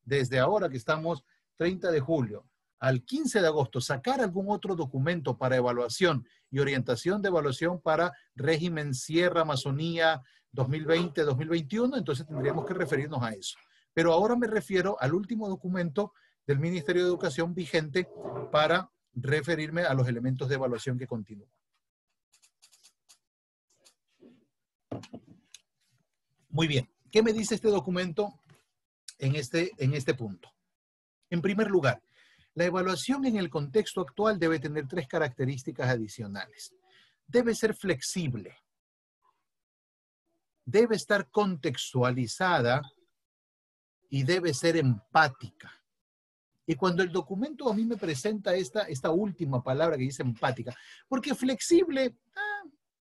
desde ahora que estamos 30 de julio, al 15 de agosto, sacar algún otro documento para evaluación y orientación de evaluación para régimen Sierra, Amazonía 2020-2021, entonces tendríamos que referirnos a eso. Pero ahora me refiero al último documento del Ministerio de Educación vigente para referirme a los elementos de evaluación que continúan. Muy bien. ¿Qué me dice este documento en este punto? En primer lugar, la evaluación en el contexto actual debe tener 3 características adicionales. Debe ser flexible. Debe estar contextualizada y debe ser empática. Y cuando el documento a mí me presenta esta última palabra que dice empática, porque flexible,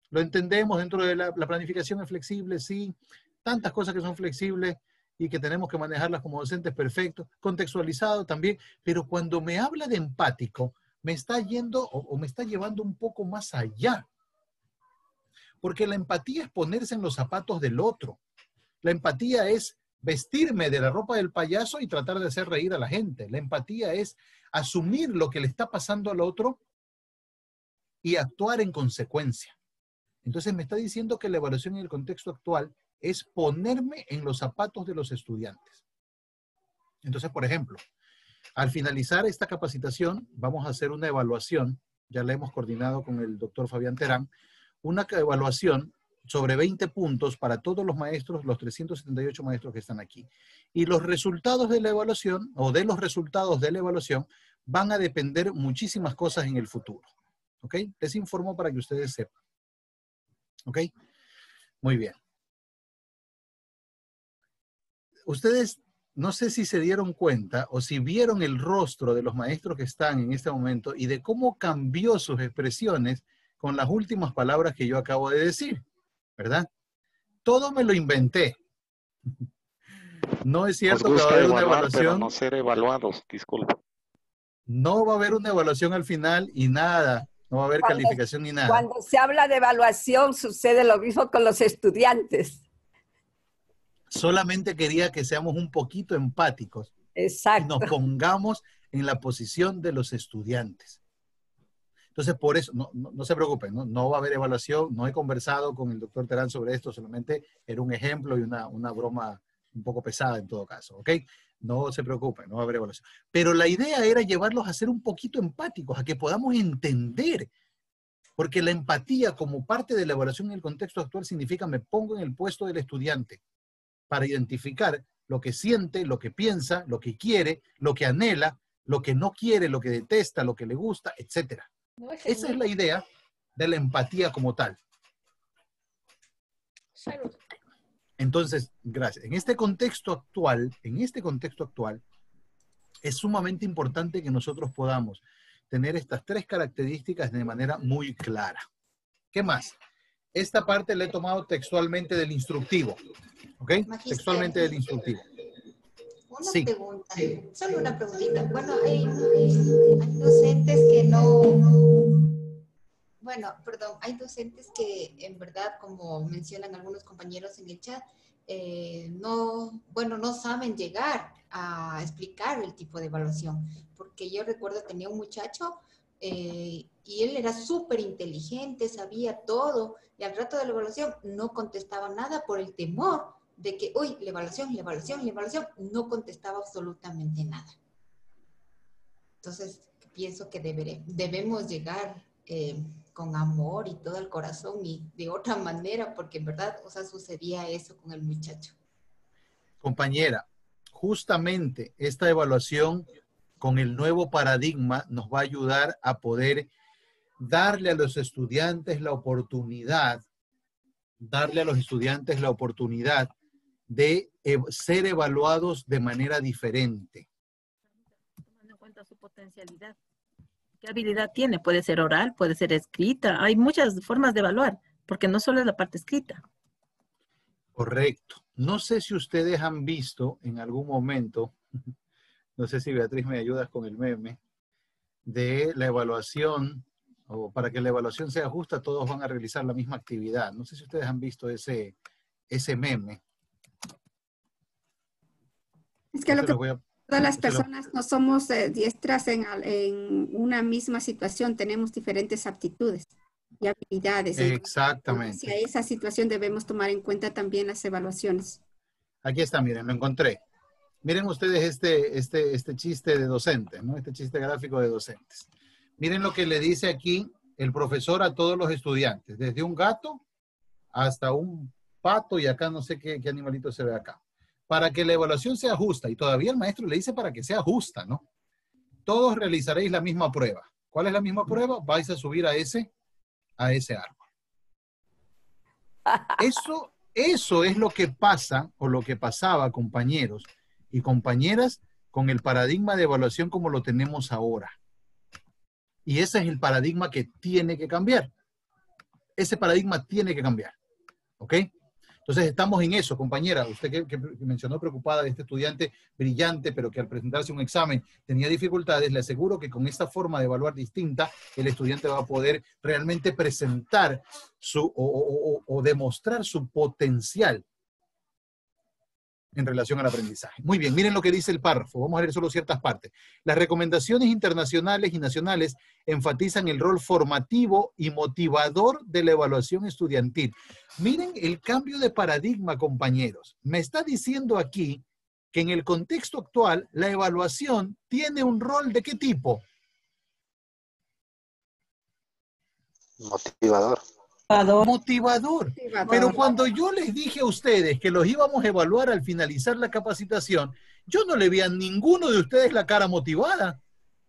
lo entendemos dentro de la planificación es flexible, sí, tantas cosas que son flexibles y que tenemos que manejarlas como docentes, perfecto, contextualizado también, pero cuando me habla de empático, me está yendo o me está llevando un poco más allá. Porque la empatía es ponerse en los zapatos del otro. La empatía es vestirme de la ropa del payaso y tratar de hacer reír a la gente. La empatía es asumir lo que le está pasando al otro y actuar en consecuencia. Entonces me está diciendo que la evaluación en el contexto actual es ponerme en los zapatos de los estudiantes. Entonces, por ejemplo, al finalizar esta capacitación, vamos a hacer una evaluación, ya la hemos coordinado con el doctor Fabián Terán, una evaluación sobre 20 puntos para todos los maestros, los 378 maestros que están aquí. Y los resultados de la evaluación, o de los resultados de la evaluación, van a depender muchísimas cosas en el futuro. ¿Ok? Les informo para que ustedes sepan. ¿Ok? Muy bien. Ustedes, no sé si se dieron cuenta o si vieron el rostro de los maestros que están en este momento y de cómo cambió sus expresiones con las últimas palabras que yo acabo de decir, ¿verdad? Todo me lo inventé. No es cierto que va a haber una evaluación. Pero no ser evaluados, disculpa. No va a haber una evaluación al final y nada. No va a haber calificación ni nada. Cuando se habla de evaluación sucede lo mismo con los estudiantes. Solamente quería que seamos un poquito empáticos. Exacto. Y nos pongamos en la posición de los estudiantes. Entonces, por eso, no se preocupen, no va a haber evaluación. No he conversado con el doctor Terán sobre esto, solamente era un ejemplo y una broma un poco pesada en todo caso, ¿ok? No se preocupen, no va a haber evaluación. Pero la idea era llevarlos a ser un poquito empáticos, a que podamos entender. Porque la empatía como parte de la evaluación en el contexto actual significa me pongo en el puesto del estudiante para identificar lo que siente, lo que piensa, lo que quiere, lo que anhela, lo que no quiere, lo que detesta, lo que le gusta, etc. Esa es la idea de la empatía como tal. Salud. Entonces, gracias. En este contexto actual, es sumamente importante que nosotros podamos tener estas 3 características de manera muy clara. ¿Qué más? Esta parte la he tomado textualmente del instructivo. ¿Ok? Textualmente del instructivo. Una pregunta, solo una preguntita. Bueno, hay docentes que no Bueno, perdón, hay docentes que en verdad, como mencionan algunos compañeros en el chat, no saben llegar a explicar el tipo de evaluación. Porque yo recuerdo tenía un muchacho y él era súper inteligente, sabía todo, y al rato de la evaluación no contestaba nada por el temor de que, uy, la evaluación, no contestaba absolutamente nada. Entonces, pienso que debemos llegar con amor y todo el corazón y de otra manera, porque en verdad, o sea, sucedía eso con el muchacho. Compañera, justamente esta evaluación con el nuevo paradigma nos va a ayudar a poder darle a los estudiantes la oportunidad de ser evaluados de manera diferente. Tomando en cuenta su potencialidad. ¿Qué habilidad tiene? Puede ser oral, puede ser escrita. Hay muchas formas de evaluar, porque no solo es la parte escrita. Correcto. No sé si ustedes han visto en algún momento, no sé si Beatriz me ayudas con el meme, de la evaluación, o para que la evaluación sea justa, todos van a realizar la misma actividad. No sé si ustedes han visto ese meme. Es que lo que todas las personas no somos diestras en una misma situación, tenemos diferentes aptitudes y habilidades. Exactamente. Hacia esa situación debemos tomar en cuenta también las evaluaciones. Aquí está, miren, lo encontré. Miren ustedes este chiste de docentes, ¿no? Este chiste gráfico de docentes. Miren lo que le dice aquí el profesor a todos los estudiantes, desde un gato hasta un pato, y acá no sé qué animalito se ve acá. Para que la evaluación sea justa, y todavía el maestro le dice para que sea justa, ¿no? Todos realizaréis la misma prueba. ¿Cuál es la misma prueba? Vais a subir a ese árbol. Eso es lo que pasa, o lo que pasaba, compañeros y compañeras, con el paradigma de evaluación como lo tenemos ahora. Y ese es el paradigma que tiene que cambiar. Ese paradigma tiene que cambiar. ¿Ok? Entonces estamos en eso, compañera. Usted que mencionó preocupada de este estudiante brillante, pero que al presentarse un examen tenía dificultades, le aseguro que con esta forma de evaluar distinta, el estudiante va a poder realmente presentar o demostrar su potencial en relación al aprendizaje. Muy bien, miren lo que dice el párrafo. Vamos a leer solo ciertas partes. Las recomendaciones internacionales y nacionales enfatizan el rol formativo y motivador de la evaluación estudiantil. Miren el cambio de paradigma, compañeros. Me está diciendo aquí que en el contexto actual la evaluación tiene un rol ¿de qué tipo? Motivador. Motivador. Pero cuando yo les dije a ustedes que los íbamos a evaluar al finalizar la capacitación, yo no le vi a ninguno de ustedes la cara motivada.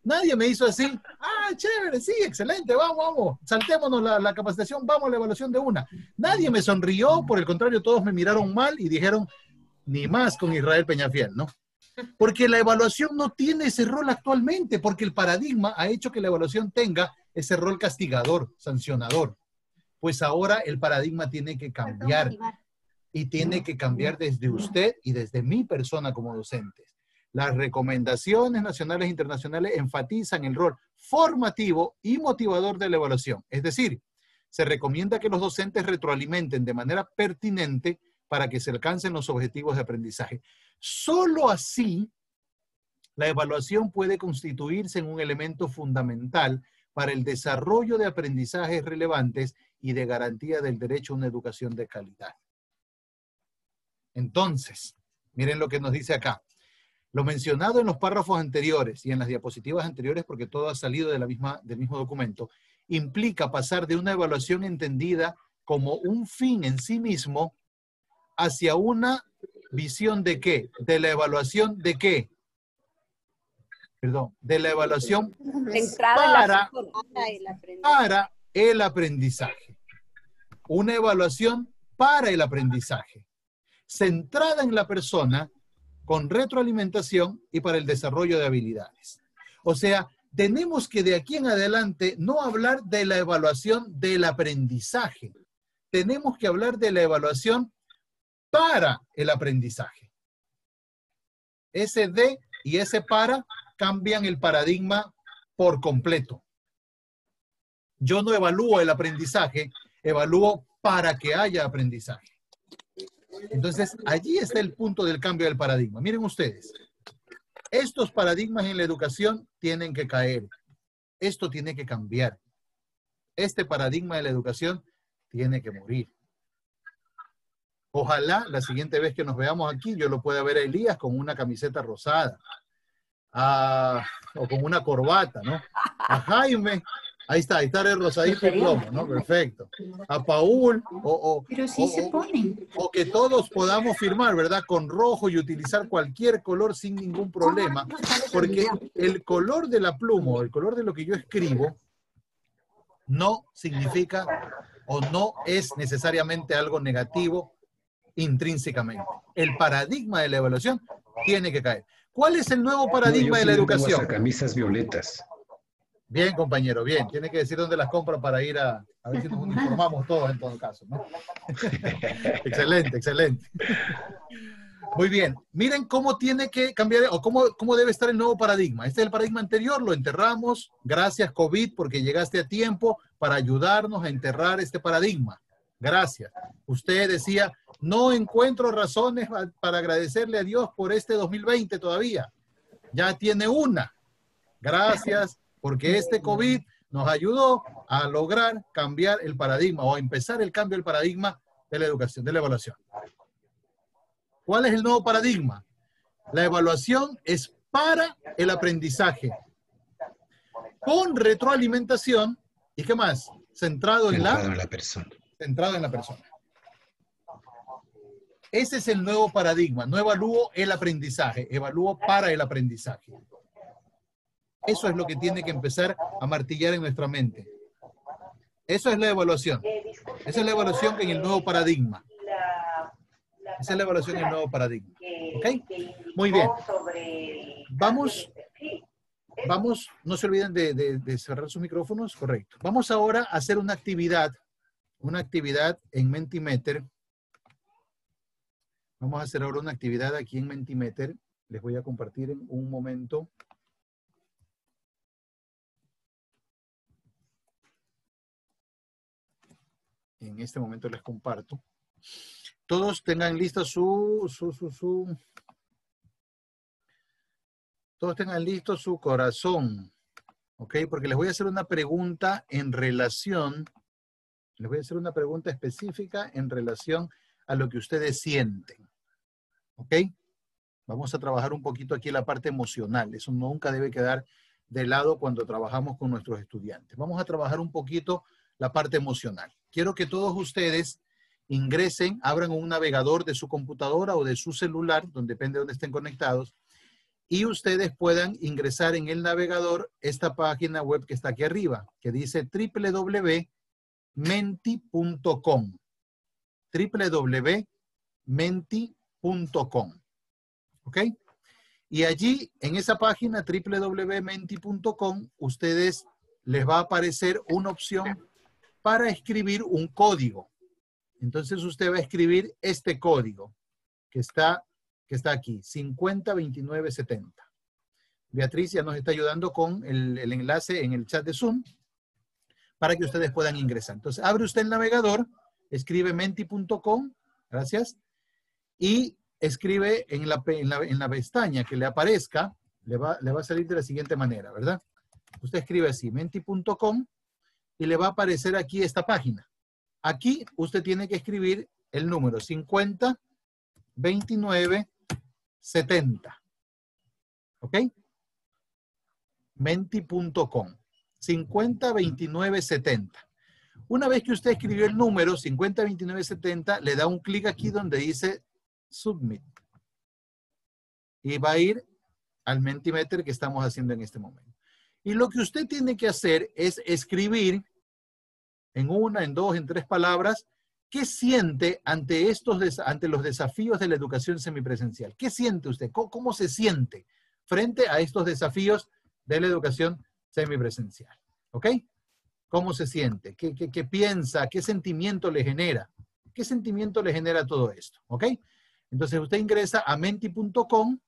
Nadie me hizo así, chévere, sí, excelente, vamos, saltémonos la capacitación, vamos a la evaluación de una. Nadie me sonrió, por el contrario, todos me miraron mal y dijeron, ni más con Israel Peñafiel, ¿no? Porque la evaluación no tiene ese rol actualmente, porque el paradigma ha hecho que la evaluación tenga ese rol castigador, sancionador. Pues ahora el paradigma tiene que cambiar, y tiene que cambiar desde usted y desde mi persona como docentes. Las recomendaciones nacionales e internacionales enfatizan el rol formativo y motivador de la evaluación. Es decir, se recomienda que los docentes retroalimenten de manera pertinente para que se alcancen los objetivos de aprendizaje. Solo así, la evaluación puede constituirse en un elemento fundamental para el desarrollo de aprendizajes relevantes y de garantía del derecho a una educación de calidad. Entonces, miren lo que nos dice acá. Lo mencionado en los párrafos anteriores y en las diapositivas anteriores, porque todo ha salido del mismo documento, implica pasar de una evaluación entendida como un fin en sí mismo hacia una visión ¿de qué? De la evaluación ¿de qué? Perdón, de la evaluación para el aprendizaje. Una evaluación para el aprendizaje, centrada en la persona, con retroalimentación y para el desarrollo de habilidades. O sea, tenemos que de aquí en adelante no hablar de la evaluación del aprendizaje. Tenemos que hablar de la evaluación para el aprendizaje. Ese de y ese para cambian el paradigma por completo. Yo no evalúo el aprendizaje, evalúo para que haya aprendizaje. Entonces, allí está el punto del cambio del paradigma. Miren ustedes, estos paradigmas en la educación tienen que caer. Esto tiene que cambiar. Este paradigma de la educación tiene que morir. Ojalá la siguiente vez que nos veamos aquí yo lo pueda ver a Elías con una camiseta rosada. O con una corbata, ¿no? A Jaime, ahí está el rosadito y plomo, ¿no? Perfecto. A Paul, Pero sí se ponen. O que todos podamos firmar, ¿verdad? Con rojo y utilizar cualquier color sin ningún problema, porque el color de la pluma, o el color de lo que yo escribo, no significa o no es necesariamente algo negativo intrínsecamente. El paradigma de la evaluación tiene que caer. ¿Cuál es el nuevo paradigma de la educación? Hasta camisas violetas. Bien, compañero, bien. Tiene que decir dónde las compra para ir a ver si nos uniformamos todos en todo caso, ¿no? Excelente, excelente. Muy bien. Miren cómo tiene que cambiar, o cómo debe estar el nuevo paradigma. Este es el paradigma anterior, lo enterramos. Gracias, COVID, porque llegaste a tiempo para ayudarnos a enterrar este paradigma. Gracias. Usted decía, no encuentro razones para agradecerle a Dios por este 2020 todavía. Ya tiene una. Gracias, porque este COVID nos ayudó a lograr cambiar el paradigma o a empezar el cambio del paradigma de la educación, de la evaluación. ¿Cuál es el nuevo paradigma? La evaluación es para el aprendizaje, con retroalimentación y ¿qué más? Centrado en la persona. Centrado en la persona. Ese es el nuevo paradigma. No evalúo el aprendizaje, evalúo para el aprendizaje. Eso es lo que tiene que empezar a martillar en nuestra mente. Eso es la evaluación. Esa es la evaluación en el nuevo paradigma. Esa es la evaluación en el nuevo paradigma. ¿Ok? Muy bien. Vamos, no se olviden de cerrar sus micrófonos. Correcto. Vamos ahora a hacer una actividad en Mentimeter. Vamos a hacer ahora una actividad aquí en Mentimeter. Les voy a compartir en un momento. En este momento les comparto. Todos tengan lista todos tengan listo su corazón. ¿Ok? Porque les voy a hacer una pregunta en relación, les voy a hacer una pregunta específica en relación a lo que ustedes sienten. ¿Ok? Vamos a trabajar un poquito aquí la parte emocional. Eso nunca debe quedar de lado cuando trabajamos con nuestros estudiantes. Vamos a trabajar un poquito la parte emocional. Quiero que todos ustedes ingresen, abran un navegador de su computadora o de su celular, donde depende de donde estén conectados, y ustedes puedan ingresar en el navegador esta página web que está aquí arriba, que dice www.menti.com. www.menti.com. ¿Ok? Y allí, en esa página www.menti.com, ustedes les va a aparecer una opción para escribir un código. Entonces usted va a escribir este código que está aquí, 502970. Beatriz ya nos está ayudando con el enlace en el chat de Zoom para que ustedes puedan ingresar. Entonces abre usted el navegador, escribe menti.com, gracias, y escribe en la pestaña que le aparezca, le va a salir de la siguiente manera, ¿verdad? Usted escribe así, menti.com, y le va a aparecer aquí esta página. Aquí usted tiene que escribir el número 502970. ¿Ok? Menti.com. 502970. Una vez que usted escribió el número 502970, le da un clic aquí donde dice Submit. Y va a ir al Mentimeter que estamos haciendo en este momento. Y lo que usted tiene que hacer es escribir en una, en dos, en tres palabras, ¿qué siente ante los desafíos de la educación semipresencial? ¿Qué siente usted? ¿Cómo se siente frente a estos desafíos de la educación semipresencial? ¿Ok? ¿Cómo se siente? ¿Qué piensa? ¿Qué sentimiento le genera? ¿Qué sentimiento le genera todo esto? ¿Ok? Entonces usted ingresa a menti.com,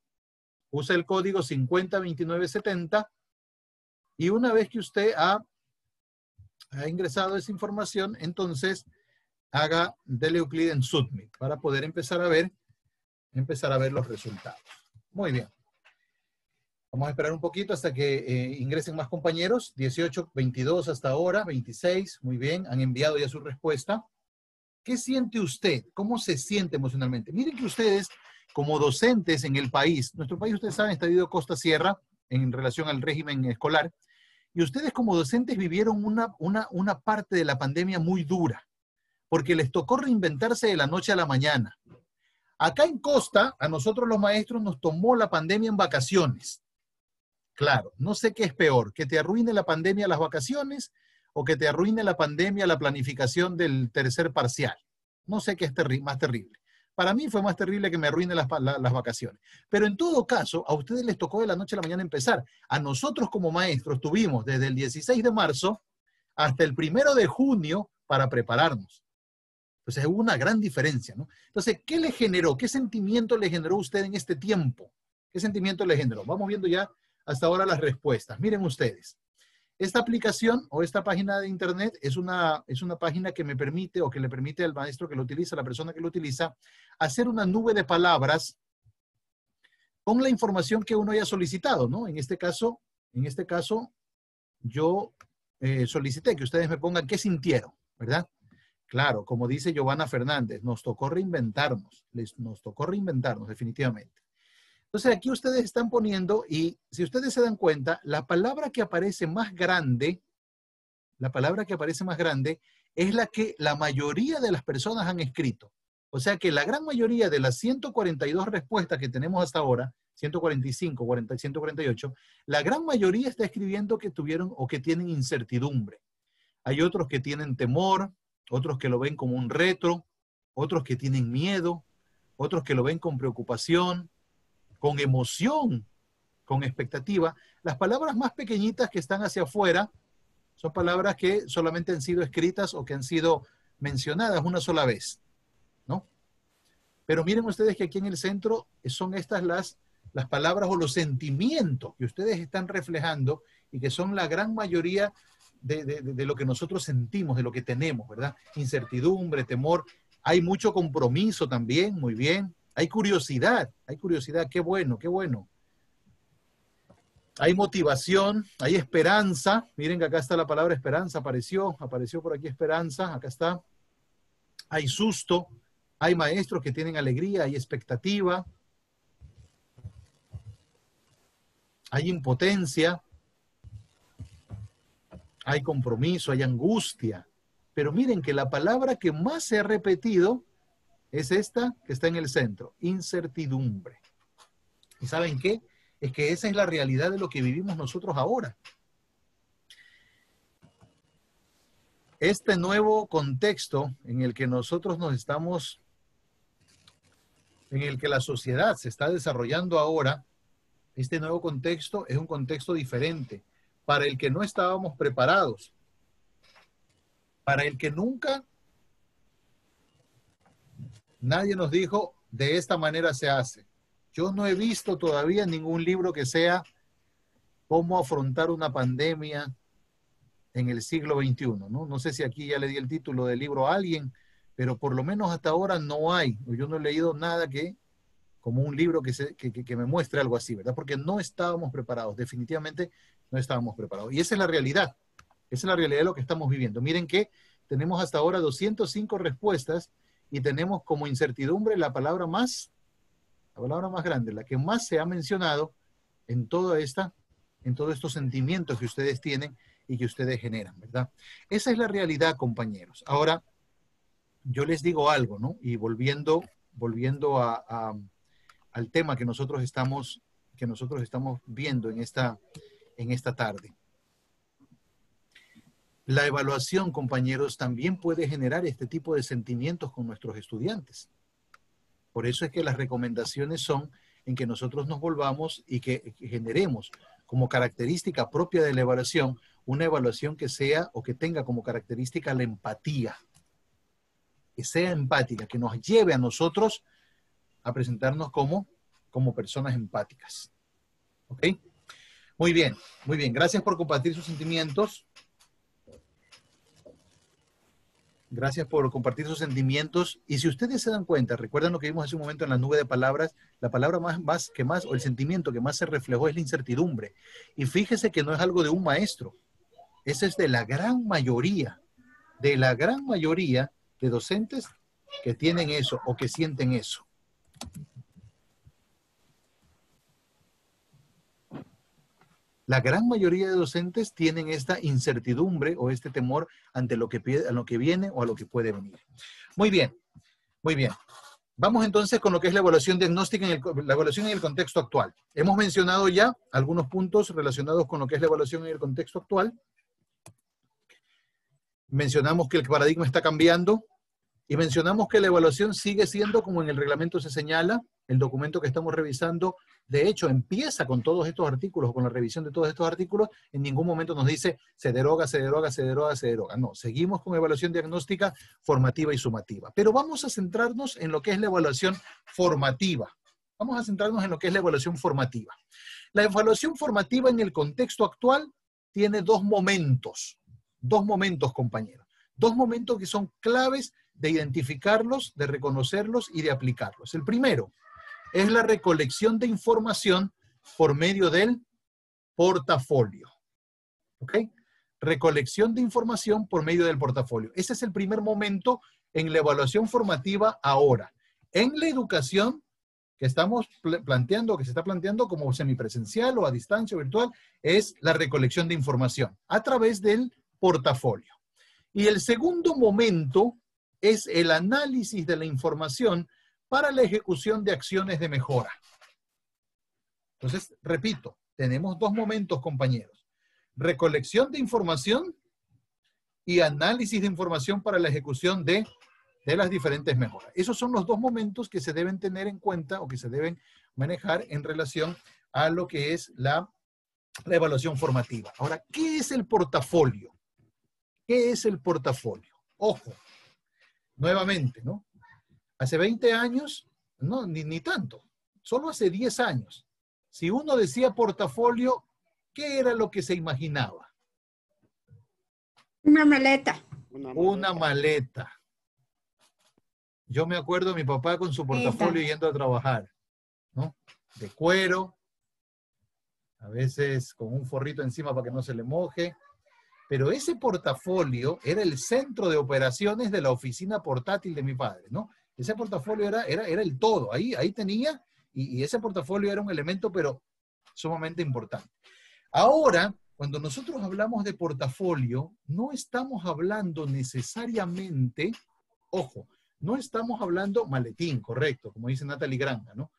usa el código 502970 y una vez que usted ha ha ingresado esa información, entonces dele clic en Submit para poder empezar a ver los resultados. Muy bien. Vamos a esperar un poquito hasta que ingresen más compañeros. 18, 22 hasta ahora, 26. Muy bien, han enviado ya su respuesta. ¿Qué siente usted? ¿Cómo se siente emocionalmente? Miren que ustedes, como docentes en el país, nuestro país, ustedes saben, está dividido costa-sierra en relación al régimen escolar, y ustedes como docentes vivieron una parte de la pandemia muy dura, porque les tocó reinventarse de la noche a la mañana. Acá en Costa, a nosotros los maestros nos tomó la pandemia en vacaciones. Claro, no sé qué es peor, que te arruine la pandemia las vacaciones o que te arruine la pandemia la planificación del tercer parcial. No sé qué es más terrible. Para mí fue más terrible que me arruine las vacaciones. Pero en todo caso, a ustedes les tocó de la noche a la mañana empezar. A nosotros como maestros tuvimos desde el 16 de marzo hasta el 1 de junio para prepararnos. Entonces hubo una gran diferencia, ¿no? Entonces, ¿qué le generó? ¿Qué sentimiento le generó a usted en este tiempo? ¿Qué sentimiento le generó? Vamos viendo ya hasta ahora las respuestas. Miren ustedes. Esta aplicación o esta página de internet es una página que me permite o que le permite al maestro que lo utiliza, a la persona que lo utiliza, hacer una nube de palabras con la información que uno haya solicitado, ¿no? En este caso yo solicité que ustedes me pongan qué sintieron, ¿verdad? Claro, como dice Giovanna Fernández, nos tocó reinventarnos, nos tocó reinventarnos definitivamente. Entonces aquí ustedes están poniendo, y si ustedes se dan cuenta, la palabra que aparece más grande es la que la mayoría de las personas han escrito. O sea que la gran mayoría de las 142 respuestas que tenemos hasta ahora, 145, 40, 148, la gran mayoría está escribiendo que tuvieron o que tienen incertidumbre. Hay otros que tienen temor, otros que lo ven como un reto, otros que tienen miedo, otros que lo ven con preocupación, con emoción, con expectativa. Las palabras más pequeñitas que están hacia afuera son palabras que solamente han sido escritas o que han sido mencionadas una sola vez, ¿no? Pero miren ustedes que aquí en el centro son estas las palabras o los sentimientos que ustedes están reflejando y que son la gran mayoría de lo que nosotros sentimos, de lo que tenemos, ¿verdad? Incertidumbre, temor. Hay mucho compromiso también, muy bien. Hay curiosidad, qué bueno, qué bueno. Hay motivación, hay esperanza. Miren que acá está la palabra esperanza, apareció por aquí esperanza, acá está. Hay susto, hay maestros que tienen alegría, hay expectativa. Hay impotencia, hay compromiso, hay angustia. Pero miren que la palabra que más se ha repetido es esta que está en el centro, incertidumbre. ¿Y saben qué? Es que esa es la realidad de lo que vivimos nosotros ahora. Este nuevo contexto en el que nosotros en el que la sociedad se está desarrollando ahora, este nuevo contexto es un contexto diferente, para el que no estábamos preparados, para el que nunca nadie nos dijo, de esta manera se hace. Yo no he visto todavía ningún libro que sea cómo afrontar una pandemia en el siglo XXI, ¿no? No sé si aquí ya le di el título del libro a alguien, pero por lo menos hasta ahora no hay. Yo no he leído nada como un libro que me muestre algo así, ¿verdad? Porque no estábamos preparados, definitivamente no estábamos preparados. Y esa es la realidad de lo que estamos viviendo. Miren que tenemos hasta ahora 205 respuestas y tenemos como incertidumbre la palabra más grande, la que más se ha mencionado en todos estos sentimientos que ustedes tienen y que ustedes generan, ¿verdad? Esa es la realidad, compañeros. Ahora, yo les digo algo, ¿no? Y volviendo al tema que nosotros estamos viendo en esta tarde. La evaluación, compañeros, también puede generar este tipo de sentimientos con nuestros estudiantes. Por eso es que las recomendaciones son en que nosotros nos volvamos y que generemos como característica propia de la evaluación, una evaluación que sea o que tenga como característica la empatía. Que sea empática, que nos lleve a nosotros a presentarnos como personas empáticas. ¿Ok? Muy bien, muy bien. Gracias por compartir sus sentimientos. Gracias por compartir sus sentimientos. Y si ustedes se dan cuenta, recuerdan lo que vimos hace un momento en la nube de palabras, la palabra más, o el sentimiento que más se reflejó es la incertidumbre. Y fíjese que no es algo de un maestro. Eso es de la gran mayoría de docentes que tienen eso o que sienten eso. La gran mayoría de docentes tienen esta incertidumbre o este temor ante lo que viene o a lo que puede venir. Muy bien, muy bien. Vamos entonces con lo que es la evaluación diagnóstica, la evaluación en el contexto actual. Hemos mencionado ya algunos puntos relacionados con lo que es la evaluación en el contexto actual. Mencionamos que el paradigma está cambiando y mencionamos que la evaluación sigue siendo como en el reglamento se señala, el documento que estamos revisando, de hecho, empieza con todos estos artículos, con la revisión de todos estos artículos, en ningún momento nos dice se deroga, se deroga, se deroga, se deroga. No, seguimos con evaluación diagnóstica, formativa y sumativa. Pero vamos a centrarnos en lo que es la evaluación formativa. Vamos a centrarnos en lo que es la evaluación formativa. La evaluación formativa en el contexto actual tiene dos momentos, compañeros. Dos momentos que son claves de identificarlos, de reconocerlos y de aplicarlos. El primero es la recolección de información por medio del portafolio. ¿Ok? Recolección de información por medio del portafolio. Ese es el primer momento en la evaluación formativa ahora. En la educación que estamos planteando, que se está planteando como semipresencial o a distancia o virtual, es la recolección de información a través del portafolio. Y el segundo momento es el análisis de la información para la ejecución de acciones de mejora. Entonces, repito, tenemos dos momentos, compañeros. Recolección de información y análisis de información para la ejecución de las diferentes mejoras. Esos son los dos momentos que se deben tener en cuenta o que se deben manejar en relación a lo que es la evaluación formativa. Ahora, ¿qué es el portafolio? ¿Qué es el portafolio? Ojo, nuevamente, ¿no? Hace 20 años, no, ni tanto, solo hace 10 años. Si uno decía portafolio, ¿qué era lo que se imaginaba? Una maleta. Una maleta. Yo me acuerdo de mi papá con su portafolio yendo a trabajar, ¿no? De cuero, a veces con un forrito encima para que no se le moje. Pero ese portafolio era el centro de operaciones de la oficina portátil de mi padre, ¿no? Ese portafolio era el todo. Ahí tenía, y ese portafolio era un elemento, pero sumamente importante. Ahora, cuando nosotros hablamos de portafolio, no estamos hablando necesariamente, ojo, no estamos hablando maletín, correcto, como dice Natalie Granja, ¿no?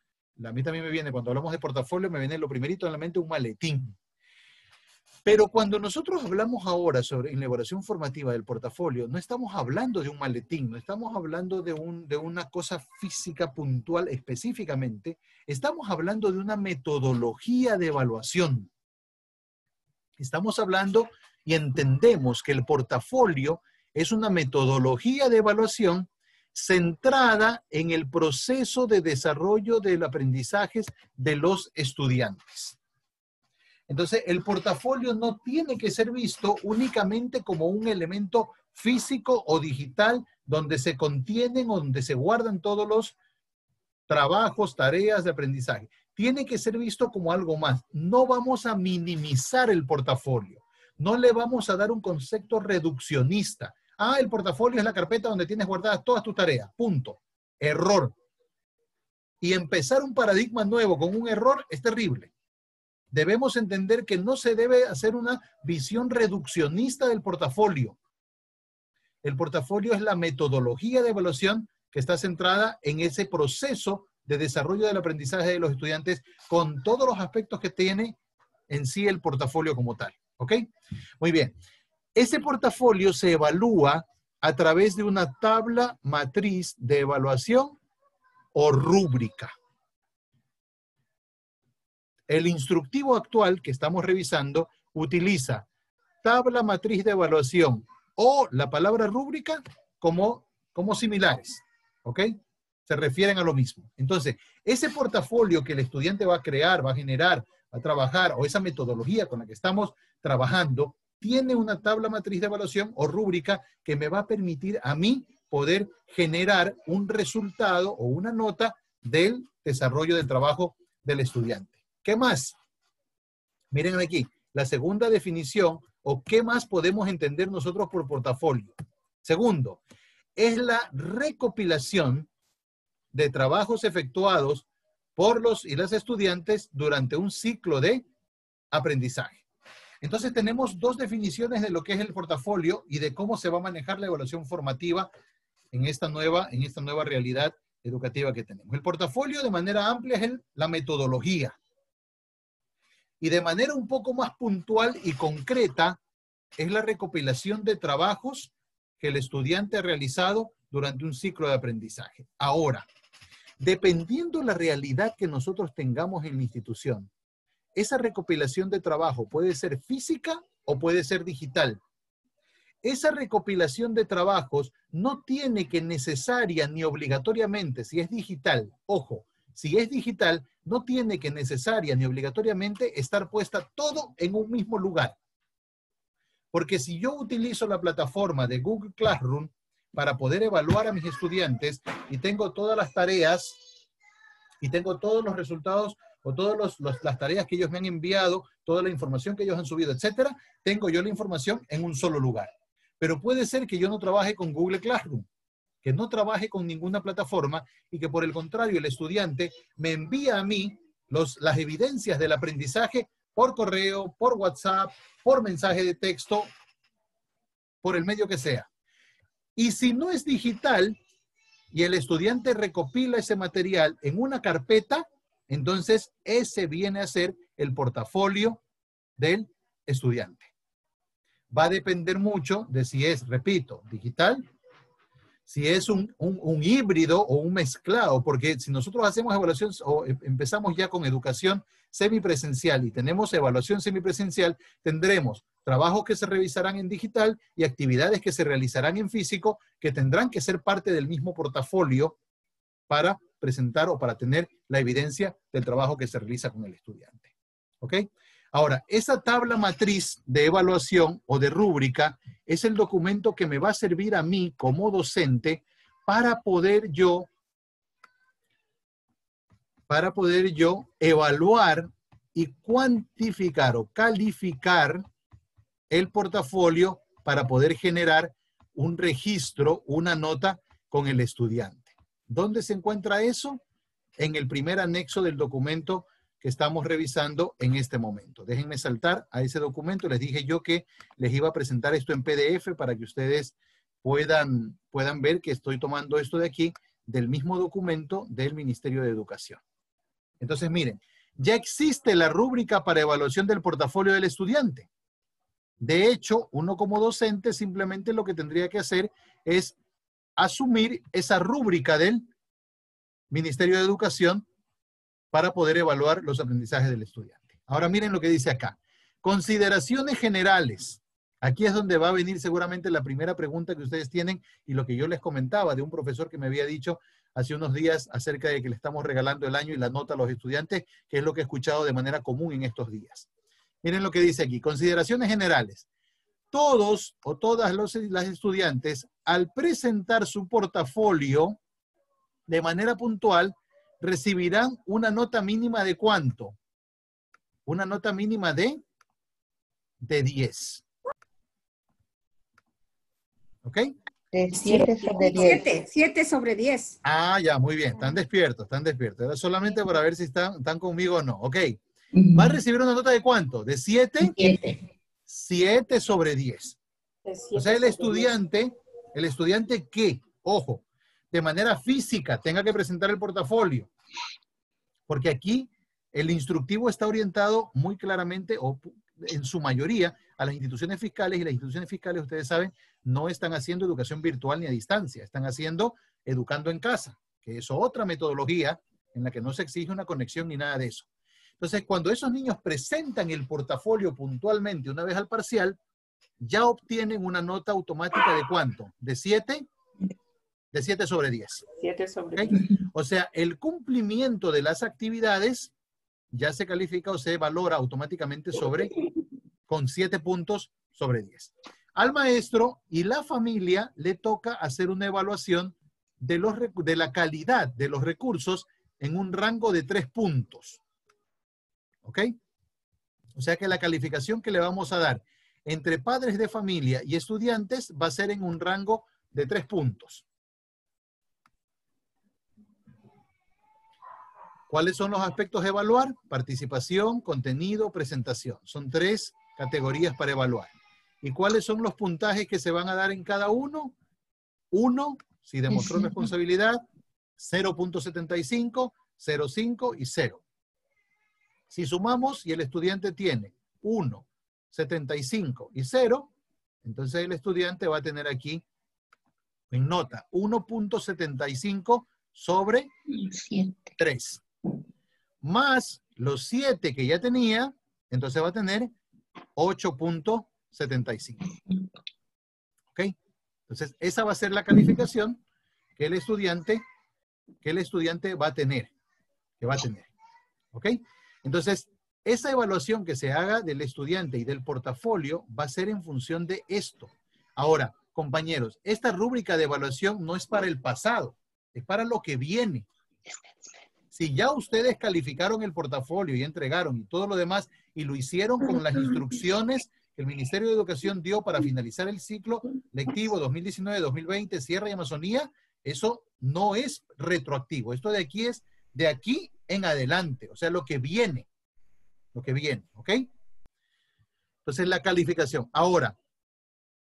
A mí también me viene, cuando hablamos de portafolio, me viene lo primerito en la mente un maletín. Pero cuando nosotros hablamos ahora sobre la evaluación formativa del portafolio, no estamos hablando de un maletín, no estamos hablando de una cosa física puntual específicamente, estamos hablando de una metodología de evaluación. Estamos hablando y entendemos que el portafolio es una metodología de evaluación centrada en el proceso de desarrollo del aprendizaje de los estudiantes. Entonces, el portafolio no tiene que ser visto únicamente como un elemento físico o digital donde se contienen o donde se guardan todos los trabajos, tareas de aprendizaje. Tiene que ser visto como algo más. No vamos a minimizar el portafolio. No le vamos a dar un concepto reduccionista. Ah, el portafolio es la carpeta donde tienes guardadas todas tus tareas. Punto. Error. Y empezar un paradigma nuevo con un error es terrible. Debemos entender que no se debe hacer una visión reduccionista del portafolio. El portafolio es la metodología de evaluación que está centrada en ese proceso de desarrollo del aprendizaje de los estudiantes con todos los aspectos que tiene en sí el portafolio como tal. ¿Ok? Muy bien. Ese portafolio se evalúa a través de una tabla matriz de evaluación o rúbrica. El instructivo actual que estamos revisando utiliza tabla matriz de evaluación o la palabra rúbrica como similares, ¿ok? Se refieren a lo mismo. Entonces, ese portafolio que el estudiante va a crear, va a generar, va a trabajar, o esa metodología con la que estamos trabajando, tiene una tabla matriz de evaluación o rúbrica que me va a permitir a mí poder generar un resultado o una nota del desarrollo del trabajo del estudiante. ¿Qué más? Miren aquí, la segunda definición o qué más podemos entender nosotros por portafolio. Segundo, es la recopilación de trabajos efectuados por los y las estudiantes durante un ciclo de aprendizaje. Entonces tenemos dos definiciones de lo que es el portafolio y de cómo se va a manejar la evaluación formativa en esta nueva realidad educativa que tenemos. El portafolio de manera amplia es la metodología. Y de manera un poco más puntual y concreta es la recopilación de trabajos que el estudiante ha realizado durante un ciclo de aprendizaje. Ahora, dependiendo la realidad que nosotros tengamos en la institución, esa recopilación de trabajo puede ser física o puede ser digital. Esa recopilación de trabajos no tiene que necesaria ni obligatoriamente, si es digital, ojo, si es digital, no tiene que necesaria ni obligatoriamente estar puesta todo en un mismo lugar. Porque si yo utilizo la plataforma de Google Classroom para poder evaluar a mis estudiantes y tengo todas las tareas y tengo todos los resultados o todas las tareas que ellos me han enviado, toda la información que ellos han subido, etcétera, tengo yo la información en un solo lugar. Pero puede ser que yo no trabaje con Google Classroom, que no trabaje con ninguna plataforma y que por el contrario el estudiante me envía a mí las evidencias del aprendizaje por correo, por WhatsApp, por mensaje de texto, por el medio que sea. Y si no es digital y el estudiante recopila ese material en una carpeta, entonces ese viene a ser el portafolio del estudiante. Va a depender mucho de si es, repito, digital, si es un híbrido o un mezclado, porque si nosotros hacemos evaluación o empezamos ya con educación semipresencial y tenemos evaluación semipresencial, tendremos trabajos que se revisarán en digital y actividades que se realizarán en físico que tendrán que ser parte del mismo portafolio para presentar o para tener la evidencia del trabajo que se realiza con el estudiante. ¿Ok? Ahora, esa tabla matriz de evaluación o de rúbrica es el documento que me va a servir a mí como docente para poder yo evaluar y cuantificar o calificar el portafolio para poder generar un registro, una nota con el estudiante. ¿Dónde se encuentra eso? En el primer anexo del documento que estamos revisando en este momento. Déjenme saltar a ese documento. Les dije yo que les iba a presentar esto en PDF para que ustedes puedan ver que estoy tomando esto de aquí del mismo documento del Ministerio de Educación. Entonces, miren, ya existe la rúbrica para evaluación del portafolio del estudiante. De hecho, uno como docente simplemente lo que tendría que hacer es asumir esa rúbrica del Ministerio de Educación para poder evaluar los aprendizajes del estudiante. Ahora miren lo que dice acá. Consideraciones generales. Aquí es donde va a venir seguramente la primera pregunta que ustedes tienen y lo que yo les comentaba de un profesor que me había dicho hace unos días acerca de que le estamos regalando el año y la nota a los estudiantes, que es lo que he escuchado de manera común en estos días. Miren lo que dice aquí. Consideraciones generales. Todos o todas las estudiantes, al presentar su portafolio de manera puntual, recibirán una nota mínima de ¿cuánto? Una nota mínima de 10. ¿Ok? De 7 sobre 10. 7 sobre 10. Ah, ya, muy bien. Están despiertos, están despiertos. Era solamente para ver si están conmigo o no. Ok. ¿Va a recibir una nota de cuánto? ¿De 7? 7 sobre 10. O sea, el estudiante que, ojo, de manera física tenga que presentar el portafolio. Porque aquí el instructivo está orientado muy claramente, o en su mayoría, a las instituciones fiscales, y las instituciones fiscales, ustedes saben, no están haciendo educación virtual ni a distancia, están haciendo educando en casa, que es otra metodología en la que no se exige una conexión ni nada de eso. Entonces, cuando esos niños presentan el portafolio puntualmente una vez al parcial, ya obtienen una nota automática de ¿cuánto? ¿De 7? De 7 sobre 10. 7 sobre 10. ¿Okay? O sea, el cumplimiento de las actividades ya se califica o se valora automáticamente con 7 puntos sobre 10. Al maestro y la familia le toca hacer una evaluación de la calidad de los recursos en un rango de 3 puntos. ¿Ok? O sea que la calificación que le vamos a dar entre padres de familia y estudiantes va a ser en un rango de 3 puntos. ¿Cuáles son los aspectos a evaluar? Participación, contenido, presentación. Son 3 categorías para evaluar. ¿Y cuáles son los puntajes que se van a dar en cada uno? 1, si demostró responsabilidad, 0.75, 0.5 y 0. Si sumamos y el estudiante tiene 1, 75 y 0, entonces el estudiante va a tener aquí en nota 1.75 sobre 3. Más los 7 que ya tenía, entonces va a tener 8.75. ¿Ok? Entonces, esa va a ser la calificación que el estudiante va a tener. ¿Ok? Entonces, esa evaluación que se haga del estudiante y del portafolio va a ser en función de esto. Ahora, compañeros, esta rúbrica de evaluación no es para el pasado, es para lo que viene. Si ya ustedes calificaron el portafolio y entregaron y todo lo demás y lo hicieron con las instrucciones que el Ministerio de Educación dio para finalizar el ciclo lectivo 2019-2020, Sierra y Amazonía, eso no es retroactivo. Esto de aquí es de aquí en adelante, o sea, lo que viene, ¿ok? Entonces, la calificación. Ahora,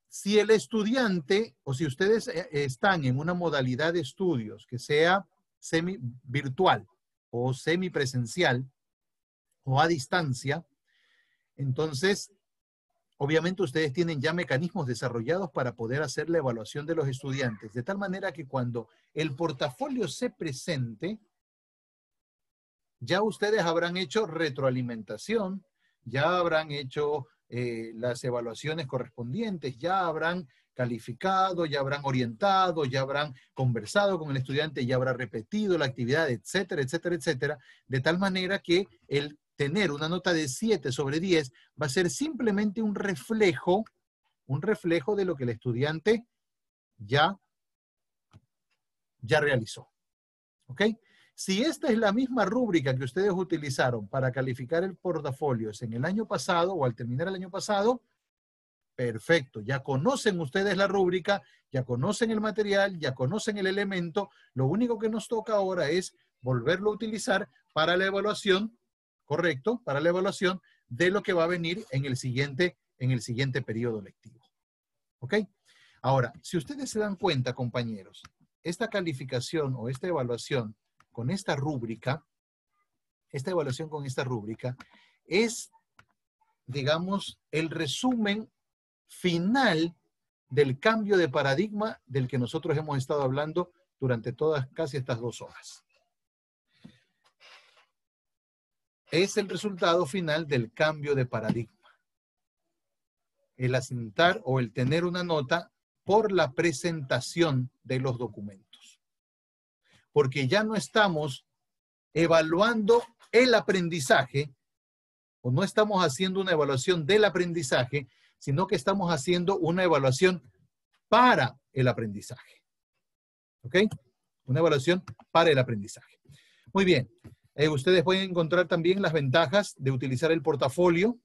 si el estudiante o si ustedes están en una modalidad de estudios que sea semi-virtual o semipresencial o a distancia, entonces, obviamente ustedes tienen ya mecanismos desarrollados para poder hacer la evaluación de los estudiantes, de tal manera que cuando el portafolio se presente, ya ustedes habrán hecho retroalimentación, ya habrán hecho las evaluaciones correspondientes, ya habrán calificado, ya habrán orientado, ya habrán conversado con el estudiante, ya habrá repetido la actividad, etcétera, etcétera, etcétera, de tal manera que el tener una nota de 7 sobre 10 va a ser simplemente un reflejo de lo que el estudiante ya realizó. ¿Ok? Si esta es la misma rúbrica que ustedes utilizaron para calificar el portafolio en el año pasado o al terminar el año pasado, perfecto, ya conocen ustedes la rúbrica, ya conocen el material, ya conocen el elemento, lo único que nos toca ahora es volverlo a utilizar para la evaluación, correcto, para la evaluación de lo que va a venir en el siguiente periodo lectivo. ¿Ok? Ahora, si ustedes se dan cuenta, compañeros, esta calificación o esta evaluación con esta rúbrica, es, digamos, el resumen final del cambio de paradigma del que nosotros hemos estado hablando durante casi estas 2 horas. Es el resultado final del cambio de paradigma. El asentar o el tener una nota por la presentación de los documentos. Porque ya no estamos evaluando el aprendizaje, o no estamos haciendo una evaluación del aprendizaje, sino que estamos haciendo una evaluación para el aprendizaje. ¿Ok? Una evaluación para el aprendizaje. Muy bien. Ustedes pueden encontrar también las ventajas de utilizar el portafolio.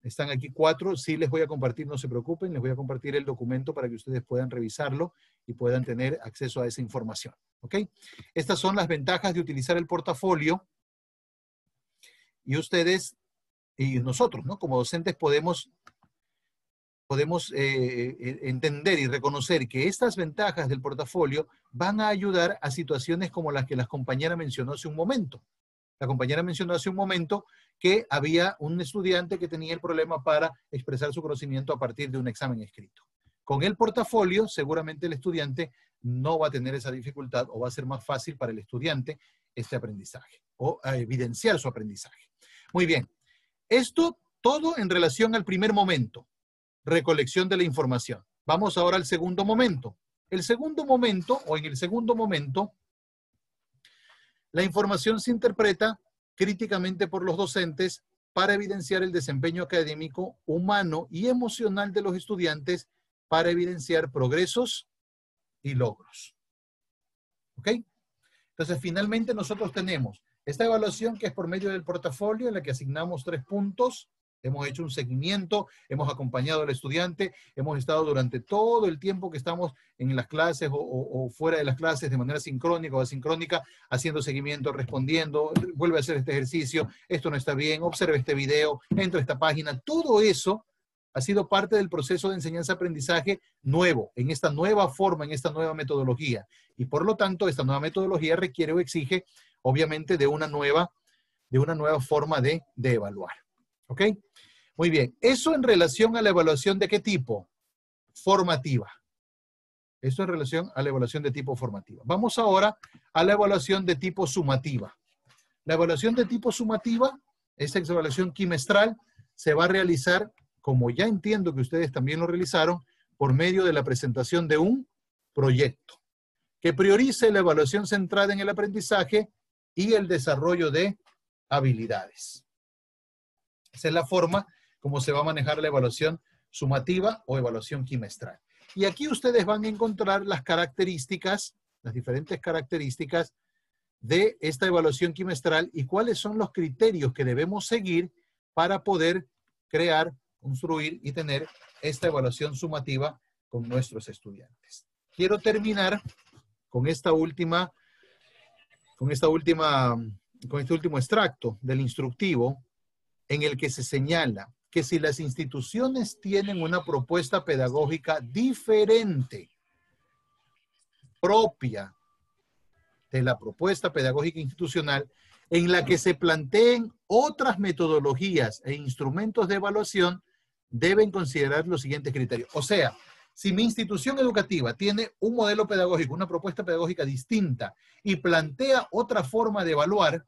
Están aquí 4. Sí les voy a compartir, no se preocupen, les voy a compartir el documento para que ustedes puedan revisarlo y puedan tener acceso a esa información. ¿Ok? Estas son las ventajas de utilizar el portafolio. Y ustedes, y nosotros, ¿no? Como docentes podemos entender y reconocer que estas ventajas del portafolio van a ayudar a situaciones como las que la compañera mencionó hace un momento. La compañera mencionó hace un momento que había un estudiante que tenía el problema para expresar su conocimiento a partir de un examen escrito. Con el portafolio, seguramente el estudiante no va a tener esa dificultad o va a ser más fácil para el estudiante este aprendizaje o evidenciar su aprendizaje. Muy bien. Esto todo en relación al primer momento, recolección de la información. Vamos ahora al segundo momento. En el segundo momento, la información se interpreta críticamente por los docentes para evidenciar el desempeño académico, humano y emocional de los estudiantes, para evidenciar progresos y logros. ¿Ok? Entonces, finalmente nosotros tenemos esta evaluación que es por medio del portafolio, en la que asignamos 3 puntos. Hemos hecho un seguimiento, hemos acompañado al estudiante, hemos estado durante todo el tiempo que estamos en las clases o fuera de las clases de manera sincrónica o asincrónica, haciendo seguimiento, respondiendo, vuelve a hacer este ejercicio, esto no está bien, observe este video, entra a esta página. Todo eso ha sido parte del proceso de enseñanza-aprendizaje nuevo, en esta nueva forma, en esta nueva metodología. Y por lo tanto, esta nueva metodología requiere o exige, obviamente, de una nueva forma de evaluar. ¿Ok? Muy bien. Eso en relación a la evaluación de qué tipo? Formativa. Eso en relación a la evaluación de tipo formativa. Vamos ahora a la evaluación de tipo sumativa. La evaluación de tipo sumativa, esta evaluación quimestral, se va a realizar, como ya entiendo que ustedes también lo realizaron, por medio de la presentación de un proyecto que priorice la evaluación centrada en el aprendizaje y el desarrollo de habilidades. Esa es la forma como se va a manejar la evaluación sumativa o evaluación quimestral. Y aquí ustedes van a encontrar las características, las diferentes características de esta evaluación quimestral y cuáles son los criterios que debemos seguir para poder crear, construir y tener esta evaluación sumativa con nuestros estudiantes. Quiero terminar con este último extracto del instructivo, en el que se señala que si las instituciones tienen una propuesta pedagógica diferente, propia de la propuesta pedagógica institucional, en la que se planteen otras metodologías e instrumentos de evaluación, deben considerar los siguientes criterios. O sea, si mi institución educativa tiene un modelo pedagógico, una propuesta pedagógica distinta y plantea otra forma de evaluar,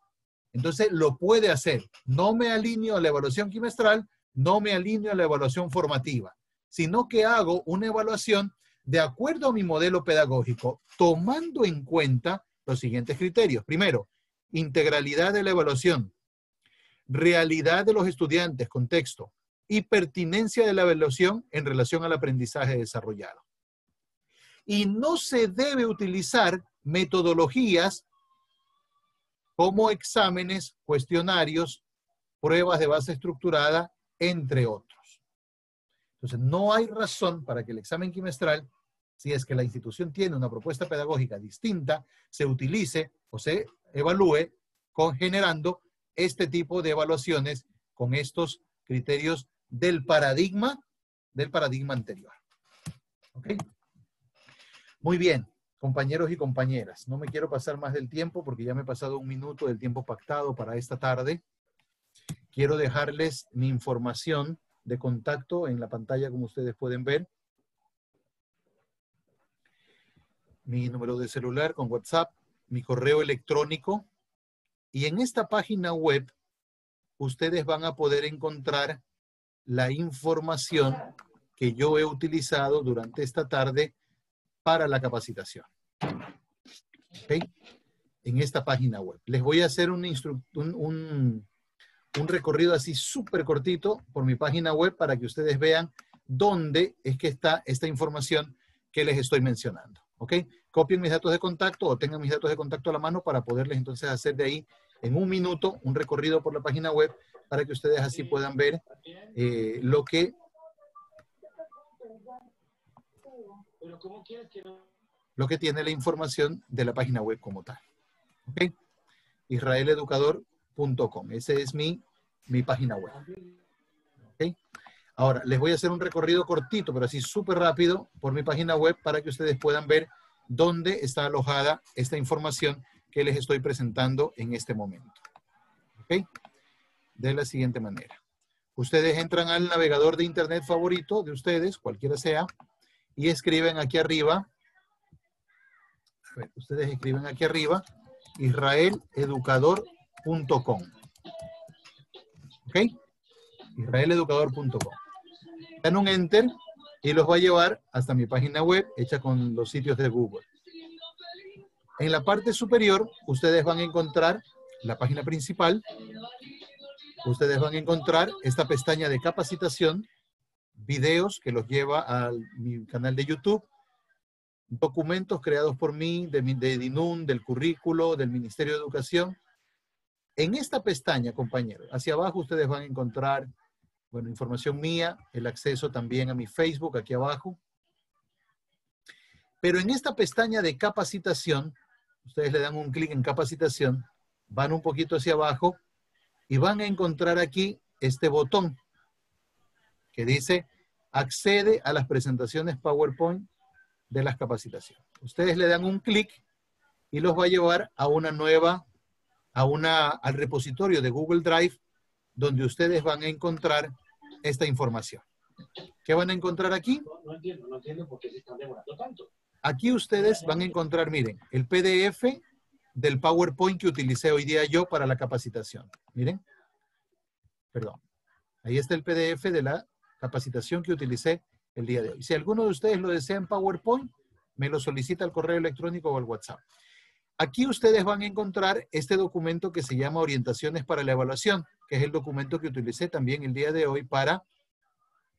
entonces lo puede hacer. No me alineo a la evaluación quimestral, no me alineo a la evaluación formativa, sino que hago una evaluación de acuerdo a mi modelo pedagógico, tomando en cuenta los siguientes criterios. Primero, integralidad de la evaluación, realidad de los estudiantes, contexto, y pertinencia de la evaluación en relación al aprendizaje desarrollado. Y no se debe utilizar metodologías como exámenes, cuestionarios, pruebas de base estructurada, entre otros. Entonces, no hay razón para que el examen quimestral, si es que la institución tiene una propuesta pedagógica distinta, se utilice o se evalúe generando este tipo de evaluaciones con estos criterios del paradigma anterior. ¿Ok? Muy bien. Compañeros y compañeras, no me quiero pasar más del tiempo porque ya me he pasado 1 minuto del tiempo pactado para esta tarde. Quiero dejarles mi información de contacto en la pantalla, como ustedes pueden ver. Mi número de celular con WhatsApp, mi correo electrónico. Y en esta página web, ustedes van a poder encontrar la información que yo he utilizado durante esta tarde para la capacitación. ¿Okay? En esta página web. Les voy a hacer un recorrido así súper cortito por mi página web para que ustedes vean dónde es que está esta información que les estoy mencionando. ¿Ok? Copien mis datos de contacto o tengan mis datos de contacto a la mano para poderles entonces hacer de ahí en 1 minuto un recorrido por la página web para que ustedes así puedan ver lo que tiene la información de la página web como tal. ¿Ok? israeleducador.com. Ese es mi página web. ¿Ok? Ahora, les voy a hacer un recorrido cortito, pero así súper rápido por mi página web para que ustedes puedan ver dónde está alojada esta información que les estoy presentando en este momento. ¿Ok? De la siguiente manera. Ustedes entran al navegador de internet favorito de ustedes, cualquiera sea, y escriben aquí arriba. A ver, ustedes escriben aquí arriba israeleducador.com. ¿Ok? israeleducador.com. Dan un enter y los va a llevar hasta mi página web hecha con los sitios de Google. En la parte superior, ustedes van a encontrar la página principal ustedes van a encontrar esta pestaña de capacitación, videos que los lleva a mi canal de YouTube, documentos creados por mí, de DINUN, del currículo, del Ministerio de Educación. En esta pestaña, compañeros, hacia abajo ustedes van a encontrar, bueno, información mía, el acceso también a mi Facebook, aquí abajo. Pero en esta pestaña de capacitación, ustedes le dan un clic en capacitación, van un poquito hacia abajo y van a encontrar aquí este botón que dice accede a las presentaciones PowerPoint de las capacitaciones. Ustedes le dan un clic y los va a llevar a una nueva, al repositorio de Google Drive, donde ustedes van a encontrar esta información. ¿Qué van a encontrar aquí? No entiendo por qué se están demorando tanto. Aquí ustedes van a encontrar, miren, el PDF del PowerPoint que utilicé hoy día yo para la capacitación. Miren. Perdón. Ahí está el PDF de la capacitación que utilicé el día de hoy. Si alguno de ustedes lo desea en PowerPoint, me lo solicita al correo electrónico o al WhatsApp. Aquí ustedes van a encontrar este documento que se llama Orientaciones para la Evaluación, que es el documento que utilicé también el día de hoy para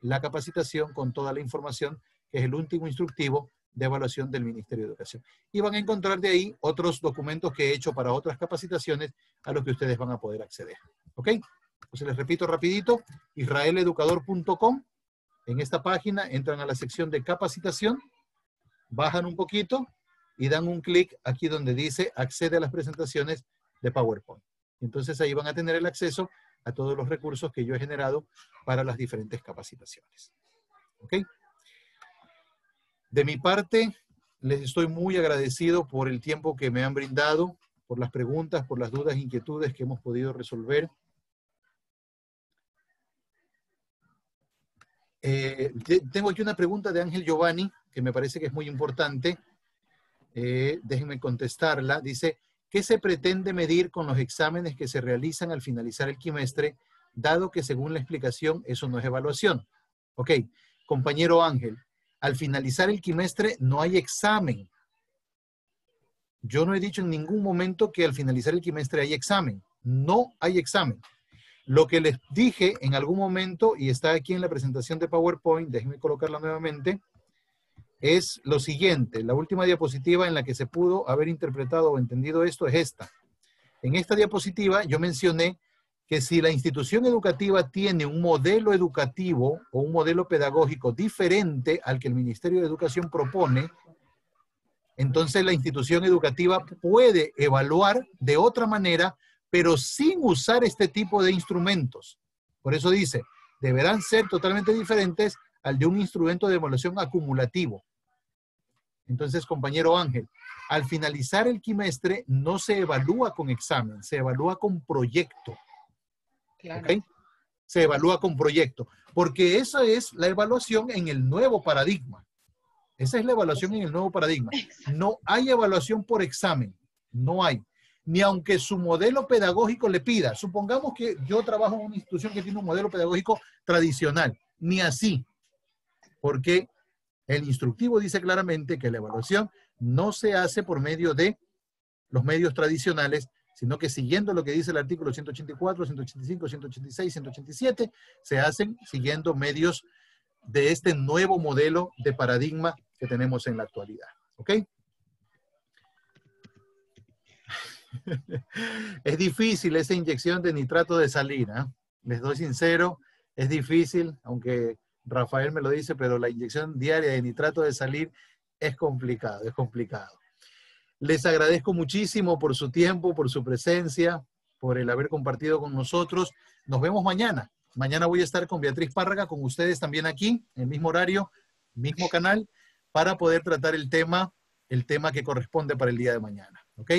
la capacitación con toda la información, que es el último instructivo de evaluación del Ministerio de Educación. Y van a encontrar de ahí otros documentos que he hecho para otras capacitaciones a los que ustedes van a poder acceder. ¿Ok? Entonces les repito rapidito, israeleducador.com. En esta página entran a la sección de capacitación, bajan un poquito y dan un clic aquí donde dice accede a las presentaciones de PowerPoint. Entonces ahí van a tener el acceso a todos los recursos que yo he generado para las diferentes capacitaciones. ¿Ok? De mi parte, les estoy muy agradecido por el tiempo que me han brindado, por las preguntas, por las dudas e inquietudes que hemos podido resolver. Tengo aquí una pregunta de Ángel Giovanni, que me parece que es muy importante. Déjenme contestarla. Dice, ¿qué se pretende medir con los exámenes que se realizan al finalizar el quimestre, dado que según la explicación eso no es evaluación? Ok, compañero Ángel, al finalizar el quimestre no hay examen. Yo no he dicho en ningún momento que al finalizar el quimestre hay examen. No hay examen. Lo que les dije en algún momento, y está aquí en la presentación de PowerPoint, déjenme colocarla nuevamente, es lo siguiente. La última diapositiva en la que se pudo haber interpretado o entendido esto es esta. En esta diapositiva yo mencioné que si la institución educativa tiene un modelo educativo o un modelo pedagógico diferente al que el Ministerio de Educación propone, entonces la institución educativa puede evaluar de otra manera, pero sin usar este tipo de instrumentos. Por eso dice, deberán ser totalmente diferentes al de un instrumento de evaluación acumulativo. Entonces, compañero Ángel, al finalizar el quimestre no se evalúa con examen, se evalúa con proyecto. Claro. ¿Okay? Se evalúa con proyecto, porque esa es la evaluación en el nuevo paradigma. Esa es la evaluación en el nuevo paradigma. No hay evaluación por examen, no hay. Ni aunque su modelo pedagógico le pida. Supongamos que yo trabajo en una institución que tiene un modelo pedagógico tradicional. Ni así. Porque el instructivo dice claramente que la evaluación no se hace por medio de los medios tradicionales, sino que siguiendo lo que dice el artículo 184, 185, 186, 187, se hacen siguiendo medios de este nuevo modelo de paradigma que tenemos en la actualidad. ¿Ok? Es difícil esa inyección de nitrato de salir, ¿eh? Les doy sincero, es difícil, aunque Rafael me lo dice, pero la inyección diaria de nitrato de salir es complicado, es complicado. Les agradezco muchísimo por su tiempo, por su presencia, por el haber compartido con nosotros. Nos vemos mañana. Mañana voy a estar con Beatriz Párraga, con ustedes también aquí, en el mismo horario, mismo canal, para poder tratar el tema que corresponde para el día de mañana.